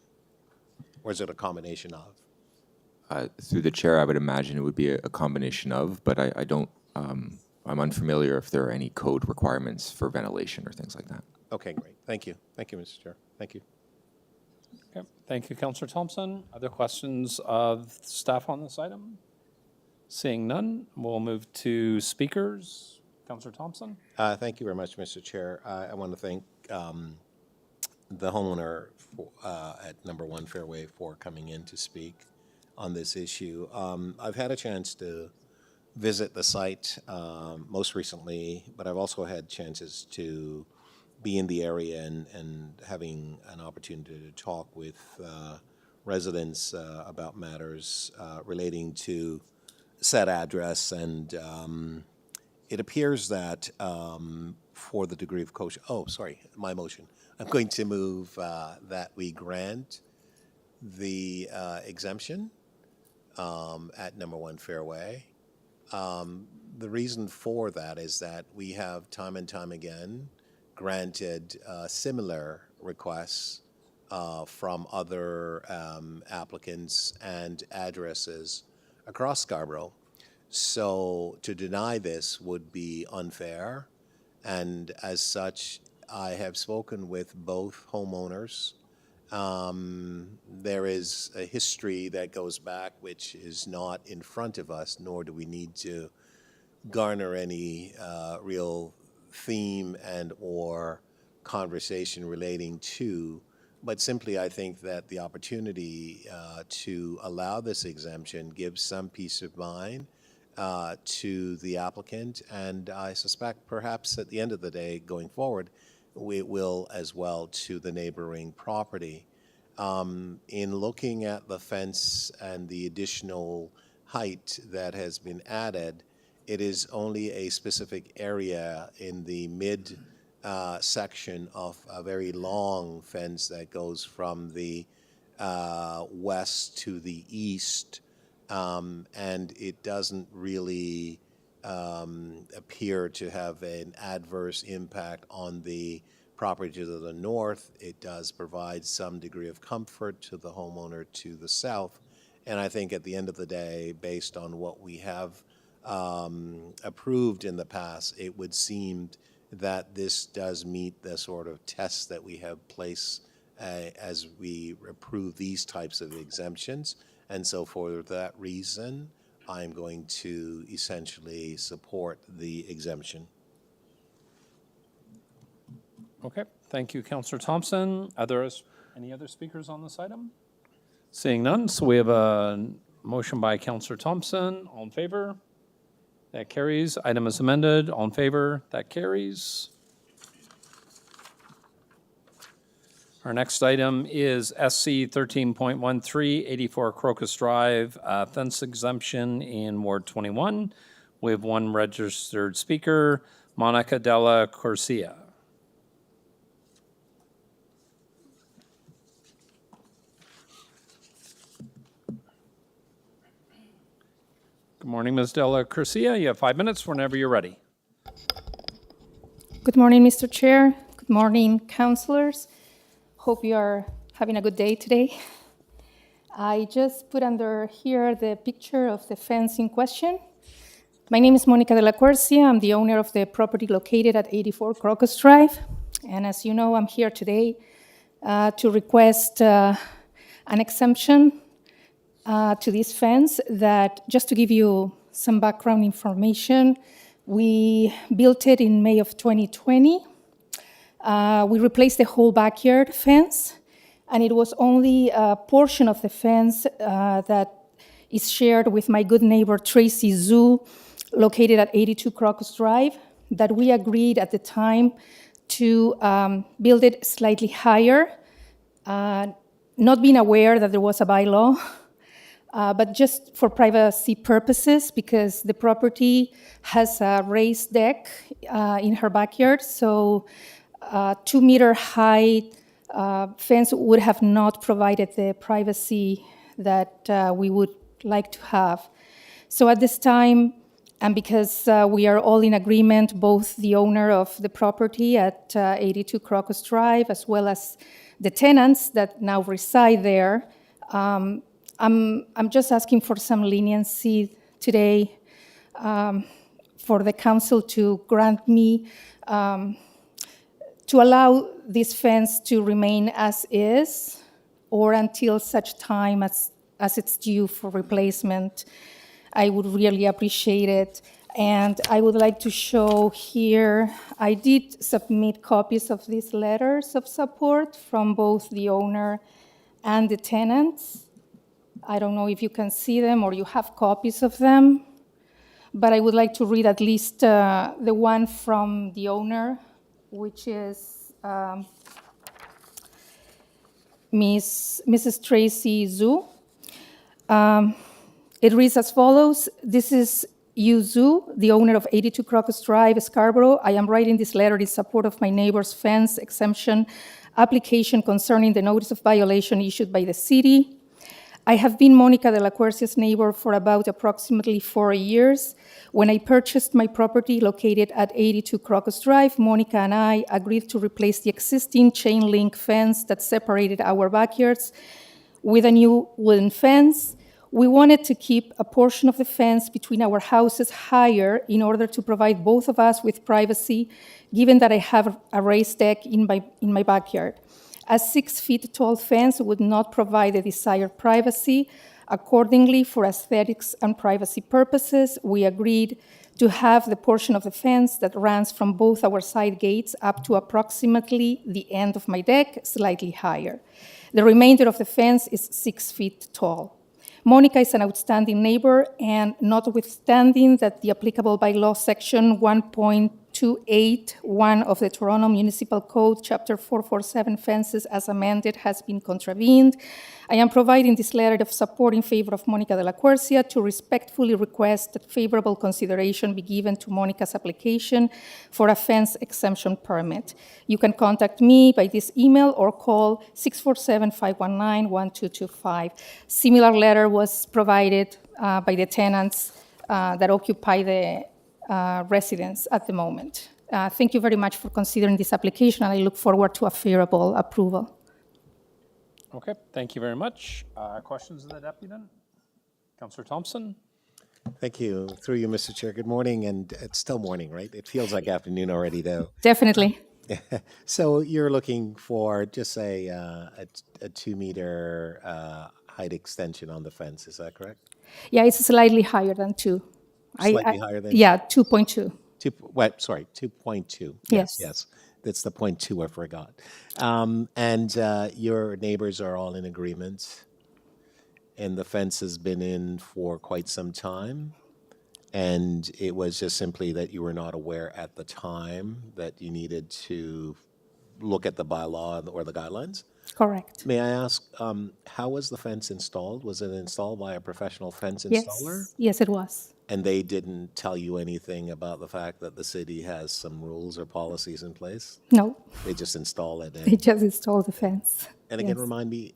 Or is it a combination of? Through the chair, I would imagine it would be a combination of, but I don't, I'm unfamiliar if there are any code requirements for ventilation or things like that. Okay, great. Thank you. Thank you, Mr. Chair. Thank you. Okay, thank you, Councillor Thompson. Other questions of staff on this item? Seeing none, we'll move to speakers. Councillor Thompson. Thank you very much, Mr. Chair. I want to thank the homeowner at number 1 Fairway for coming in to speak on this issue. I've had a chance to visit the site most recently, but I've also had chances to be in the area and having an opportunity to talk with residents about matters relating to said address, and it appears that for the degree of my motion, I'm going to move that we grant the exemption at number 1 Fairway. The reason for that is that we have time and time again granted similar requests from other applicants and addresses across Scarborough. So to deny this would be unfair, and as such, I have spoken with both homeowners. There is a history that goes back, which is not in front of us, nor do we need to garner any real theme and or conversation relating to, but simply I think that the opportunity to allow this exemption gives some peace of mind to the applicant, and I suspect perhaps at the end of the day, going forward, it will as well to the neighboring property. In looking at the fence and the additional height that has been added, it is only a specific area in the mid section of a very long fence that goes from the west to the east, and it doesn't really appear to have an adverse impact on the property to the north. It does provide some degree of comfort to the homeowner to the south, and I think at the end of the day, based on what we have approved in the past, it would seem that this does meet the sort of tests that we have placed as we approve these types of exemptions. And so for that reason, I'm going to essentially support the exemption. Okay, thank you, Councillor Thompson. Any other speakers on this item? Seeing none, so we have a motion by Councillor Thompson. All in favor? That carries. Item is amended. All in favor? That carries. Our next item is SC 13.13, 84 Crocus Drive, fence exemption in Ward 21. We have one registered speaker, Monica Della Corsia. Good morning, Ms. Della Corsia. You have 5 minutes whenever you're ready. Good morning, Mr. Chair. Good morning, councilors. Hope you are having a good day today. I just put under here the picture of the fence in question. My name is Monica de la Quercia. I'm the owner of the property located at 84 Crocus Drive. And as you know, I'm here today to request an exemption to this fence that, just to give you some background information, we built it in May of 2020. We replaced the whole backyard fence, and it was only a portion of the fence that is shared with my good neighbor Tracy Zhu, located at 82 Crocus Drive, that we agreed at the time to build it slightly higher, not being aware that there was a bylaw, but just for privacy purposes, because the property has a raised deck in her backyard, so 2 meter high fence would have not provided the privacy that we would like to have. So at this time, and because we are all in agreement, both the owner of the property at 82 Crocus Drive, as well as the tenants that now reside there, I'm just asking for some leniency today for the council to grant me to allow this fence to remain as is, or until such time as it's due for replacement. I would really appreciate it. And I would like to show here, I did submit copies of these letters of support from both the owner and the tenants. I don't know if you can see them or you have copies of them, but I would like to read at least the one from the owner, which is Mrs. Tracy Zhu. It reads as follows: "This is Yu Zhu, the owner of 82 Crocus Drive, Scarborough. I am writing this letter in support of my neighbor's fence exemption application concerning the notice of violation issued by the city. I have been Monica de la Quercia's neighbor for about approximately 4 years. When I purchased my property located at 82 Crocus Drive, Monica and I agreed to replace the existing chain link fence that separated our backyards with a new wooden fence. We wanted to keep a portion of the fence between our houses higher in order to provide both of us with privacy, given that I have a raised deck in my backyard. A 6-foot tall fence would not provide the desired privacy. Accordingly, for aesthetics and privacy purposes, we agreed to have the portion of the fence that runs from both our side gates up to approximately the end of my deck, slightly higher. The remainder of the fence is 6 feet tall. Monica is an outstanding neighbor, and notwithstanding that the applicable bylaw section 1.281 of the Toronto Municipal Code, Chapter 447, fences as amended, has been contravened, I am providing this letter of support in favor of Monica de la Quercia to respectfully request that favorable consideration be given to Monica's application for a fence exemption permit. You can contact me by this email or call 647-519-1225. Similar letter was provided by the tenants that occupy the residence at the moment. Thank you very much for considering this application, and I look forward to a favorable approval. Okay, thank you very much. Questions of the deputant? Councillor Thompson? Thank you. Through you, Mr. Chair. Good morning, and it's still morning, right? It feels like afternoon already, though. Definitely. So you're looking for just a 2-meter height extension on the fence, is that correct? Yeah, it's slightly higher than 2. Slightly higher than? Yeah, 2.2. 2.2. Yes. Yes. That's the 0.2 I forgot. And your neighbors are all in agreement, and the fence has been in for quite some time, and it was just simply that you were not aware at the time that you needed to look at the bylaw or the guidelines? Correct. May I ask, how was the fence installed? Was it installed by a professional fence installer? Yes, it was. And they didn't tell you anything about the fact that the city has some rules or policies in place? No. They just install it. They just installed the fence. And again, Yes.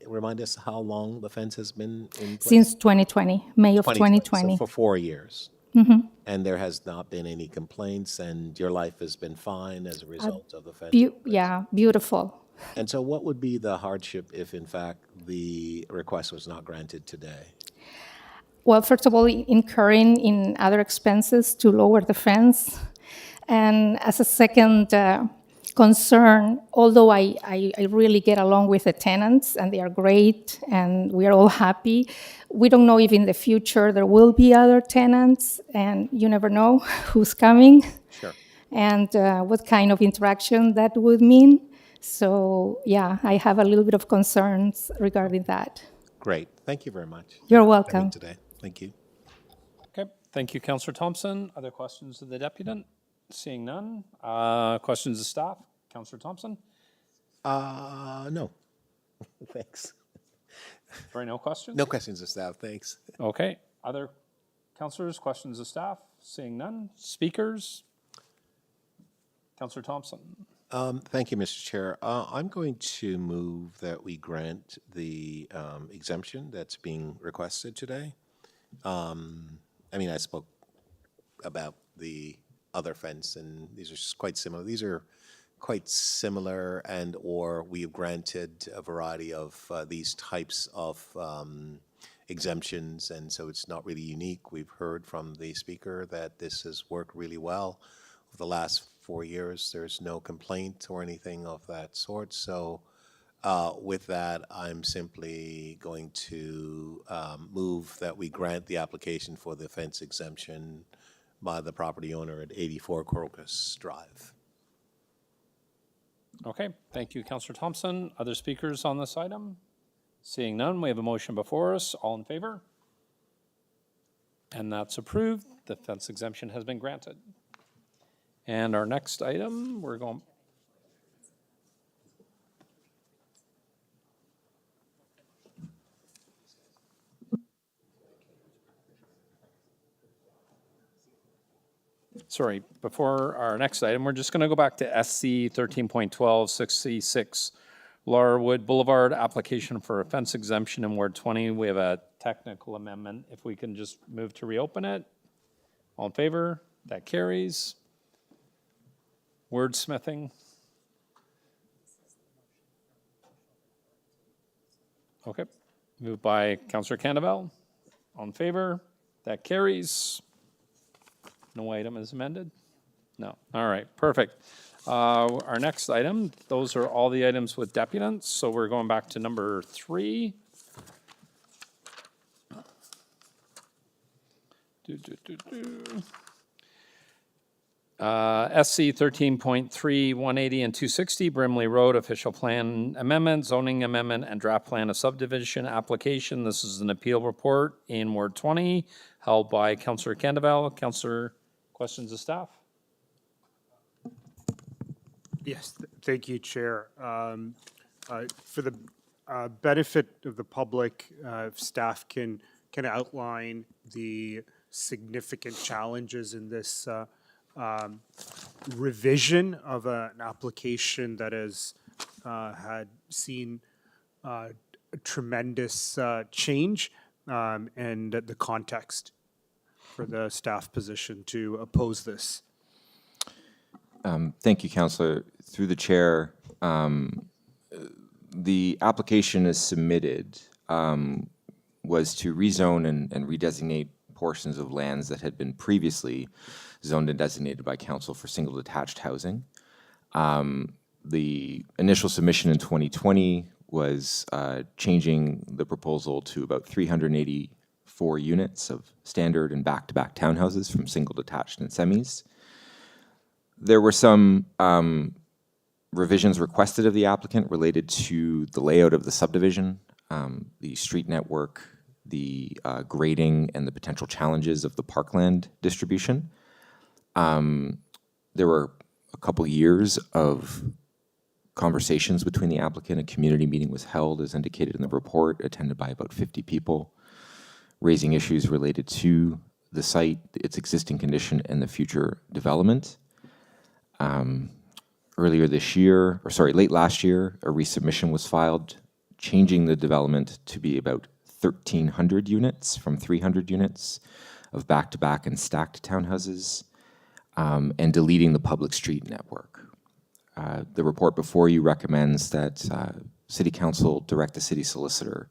remind us how long the fence has been in place? Since 2020, May of 2020. So for 4 years. Mhm. And there has not been any complaints, and your life has been fine as a result of the fence? Yeah, beautiful. And so what would be the hardship if, in fact, the request was not granted today? Well, first of all, incurring in other expenses to lower the fence. And as a second concern, although I really get along with the tenants and they are great and we are all happy, we don't know if in the future there will be other tenants, and you never know who's coming. Sure. And what kind of interaction that would mean. So yeah, I have a little bit of concerns regarding that. Great. Thank you very much. You're for welcome. coming today. Thank you. Okay, thank you, Councillor Thompson. Other questions of the deputant? Seeing none. Questions of staff? Councillor Thompson? No. Thanks. Sorry, no questions? No questions of staff, thanks. Okay, other councillors, questions of staff? Seeing none. Speakers? Councillor Thompson? Thank you, Mr. Chair. I'm going to move that we grant the exemption that's being requested today. I spoke about the other fence, and these are just quite similar. These are quite similar, and or we have granted a variety of these types of exemptions, and so it's not really unique. We've heard from the speaker that this has worked really well over the last 4 years. There's no complaint or anything of that sort. So with that, I'm simply going to move that we grant the application for the fence exemption by the property owner at 84 Crocus Drive. Okay, thank you, Councillor Thompson. Other speakers on this item? Seeing none, we have a motion before us. All in favor? And that's approved. The fence exemption has been granted. And our next item, we're going... Sorry, before our next item, we're just going to go back to SC 13.1266, Larwood Boulevard, application for a fence exemption in Ward 20. We have a technical amendment. If we can just move to reopen it. All in favor? That carries. Wordsmithing. Okay. Moved by Councillor Canavelle. All in favor? That carries. No item is amended? No. All right, perfect. Our next item, those are all the items with deputants, so we're going back to number 3. SC 13.3, 180 and 260 Brimley Road official plan amendment, zoning amendment, and draft plan of subdivision application. This is an appeal report in Ward 20 held by Councillor Candavel. Councillor, questions of staff? Yes, thank you, Chair. For the benefit of the public, if staff can outline the significant challenges in this revision of an application that has had seen a tremendous change, and the context for the staff position to oppose this. Thank you, Councillor. Through the chair, the application as submitted was to rezone and redesignate portions of lands that had been previously zoned and designated by council for single detached housing. The initial submission in 2020 was changing the proposal to about 384 units of standard and back-to-back townhouses from single detached and semis. There were some revisions requested of the applicant related to the layout of the subdivision, the street network, the grading, and the potential challenges of the parkland distribution. There were a couple years of conversations between the applicant. A community meeting was held, as indicated in the report, attended by about 50 people, raising issues related to the site, its existing condition, and the future development. Earlier this year, late last year, a resubmission was filed, changing the development to be about 1,300 units from 300 units of back-to-back and stacked townhouses, and deleting the public street network. The report before you recommends that City Council direct the City Solicitor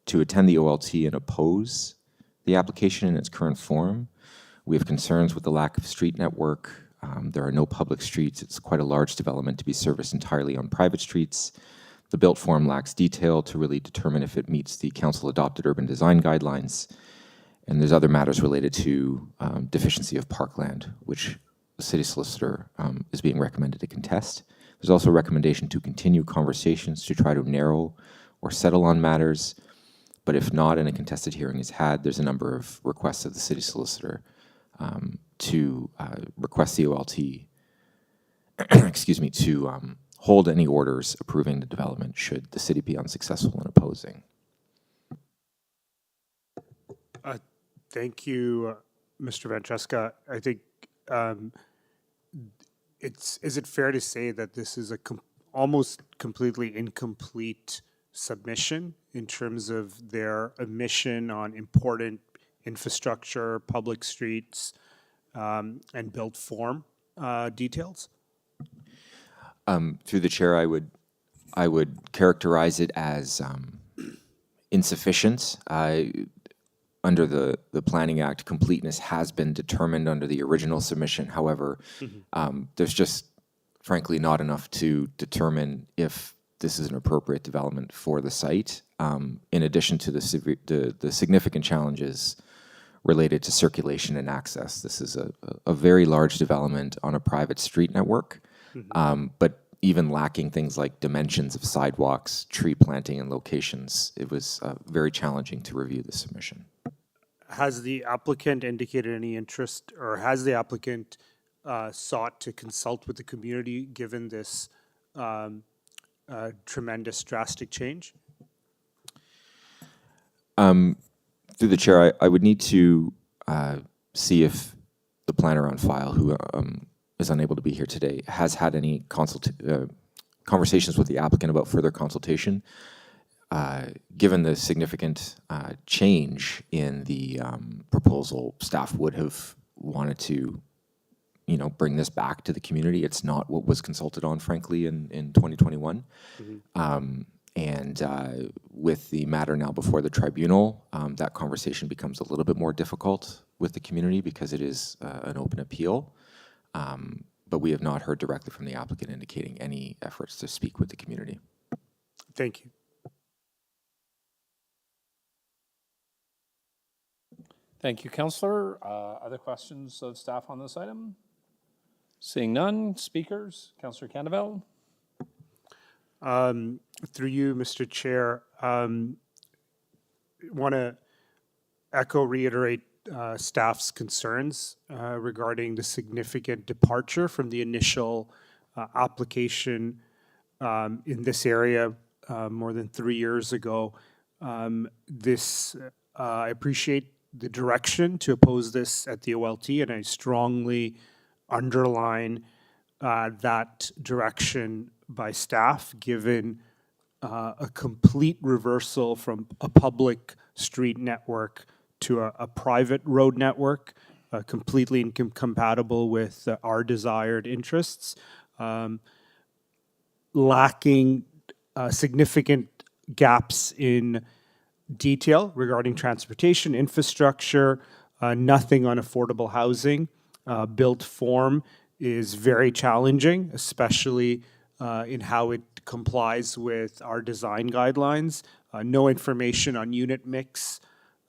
to attend the OLT and oppose the application in its current form. We have concerns with the lack of street network. There are no public streets. It's quite a large development to be serviced entirely on private streets. The built form lacks detail to really determine if it meets the council-adopted urban design guidelines. And there's other matters related to deficiency of parkland, which the city solicitor is being recommended to contest. There's also a recommendation to continue conversations to try to narrow or settle on matters. But if not, and a contested hearing is had, there's a number of requests of the city solicitor to request the OLT, excuse me, to hold any orders approving the development should the city be unsuccessful in opposing. Thank you, Mr. Francesca. I think is it fair to say that this is a almost completely incomplete submission in terms of their omission on important infrastructure, public streets, and built form details? Through the chair, I would characterize it as insufficient. Under the Planning Act, completeness has been determined under the original submission. However, there's just frankly not enough to determine if this is an appropriate development for the site, in addition to the significant challenges related to circulation and access. This is a very large development on a private street network, but even lacking things like dimensions of sidewalks, tree planting, and locations, it was very challenging to review the submission. Has the applicant indicated any interest, or has the applicant sought to consult with the community given this tremendous drastic change? Through the chair, I would need to see if the planner on file, who is unable to be here today, has had any conversations with the applicant about further consultation. Given the significant change in the proposal, staff would have wanted to, bring this back to the community. It's not what was consulted on, frankly, in 2021. And with the matter now before the tribunal, that conversation becomes a little bit more difficult with the community because it is an open appeal. But we have not heard directly from the applicant indicating any efforts to speak with the community. Thank you. Thank you, Councillor. Other questions of staff on this item? Seeing none, speakers, Councillor Canavelle. Through you, Mr. Chair, want to reiterate staff's concerns regarding the significant departure from the initial application in this area more than 3 years ago. I appreciate the direction to oppose this at the OLT, and I strongly underline that direction by staff, given a complete reversal from a public street network to a private road network, completely incompatible with our desired interests, lacking significant gaps in detail regarding transportation, infrastructure, nothing on affordable housing. Built form is very challenging, especially in how it complies with our design guidelines. No information on unit mix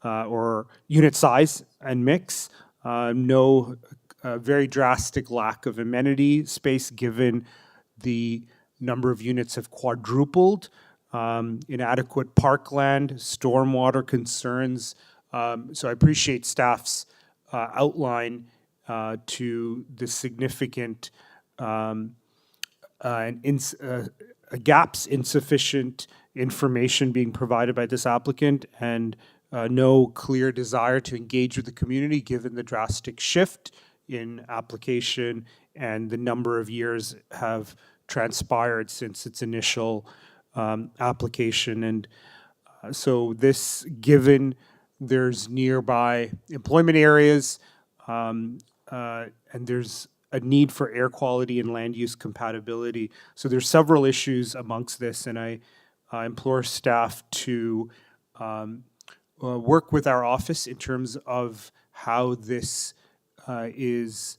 or unit size and mix. No very drastic lack of amenity space given the number of units have quadrupled. Inadequate parkland, stormwater concerns. So I appreciate staff's outline to the significant gaps, insufficient information being provided by this applicant, and no clear desire to engage with the community given the drastic shift in application and the number of years have transpired since its initial application. And so this, given there's nearby employment areas and there's a need for air quality and land use compatibility. So there's several issues amongst this, and I implore staff to work with our office in terms of how this is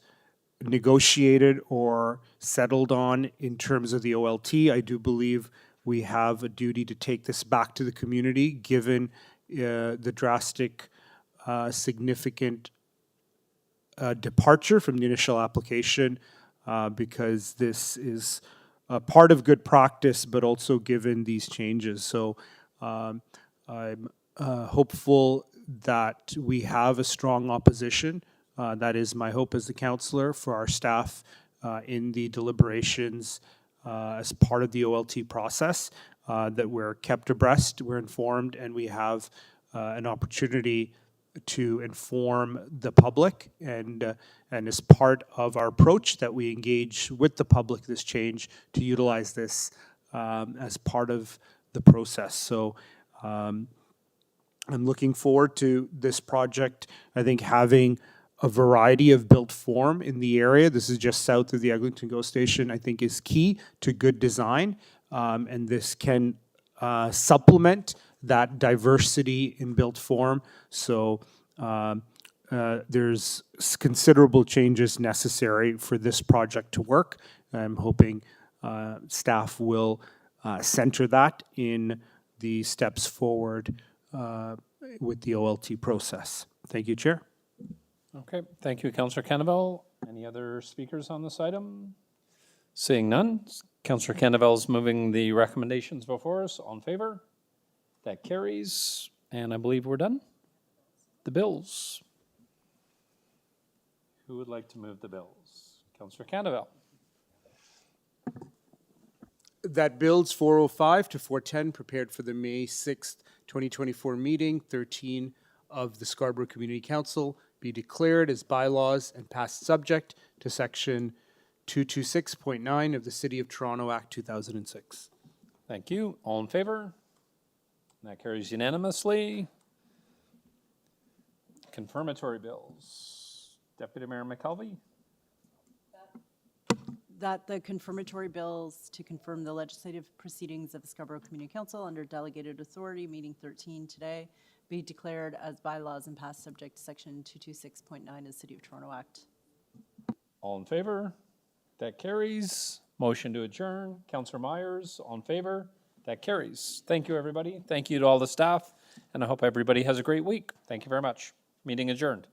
negotiated or settled on in terms of the OLT. I do believe we have a duty to take this back to the community, given the drastic, significant departure from the initial application, because this is part of good practice, but also given these changes. So I'm hopeful that we have a strong opposition. That is my hope as the councillor for our staff in the deliberations as part of the OLT process, that we're kept abreast, we're informed, and we have an opportunity to inform the public, and as part of our approach that we engage with the public this change to utilize this as part of the process. So I'm looking forward to this project. I think having a variety of built form in the area, this is just south of the Eglinton GO station, I think is key to good design, and this can supplement that diversity in built form. So there's considerable changes necessary for this project to work. I'm hoping staff will center that in the steps forward with the OLT process. Thank you, Chair. Okay, thank you, Councillor Canavelle. Any other speakers on this item? Seeing none, Councillor Canavelle is moving the recommendations before us. All in favor? That carries, and I believe we're done. The bills. Who would like to move the bills? Councillor Canavelle. That bills 405 to 410 prepared for the May 6th, 2024 meeting, 13 of the Scarborough Community Council, be declared as bylaws and passed subject to Section 226.9 of the City of Toronto Act 2006. Thank you. All in favor? That carries unanimously. Confirmatory bills. Deputy Mayor McKelvey. that the confirmatory bills to confirm the legislative proceedings of the Scarborough Community Council under delegated authority, meeting 13 today, be declared as bylaws and passed subject to section 226.9 of the City of Toronto Act. All in favor? That carries. Motion to adjourn. Councillor Myers, all in favor? That carries. Thank you, everybody. Thank you to all the staff, and I hope everybody has a great week. Thank you very much. Meeting adjourned.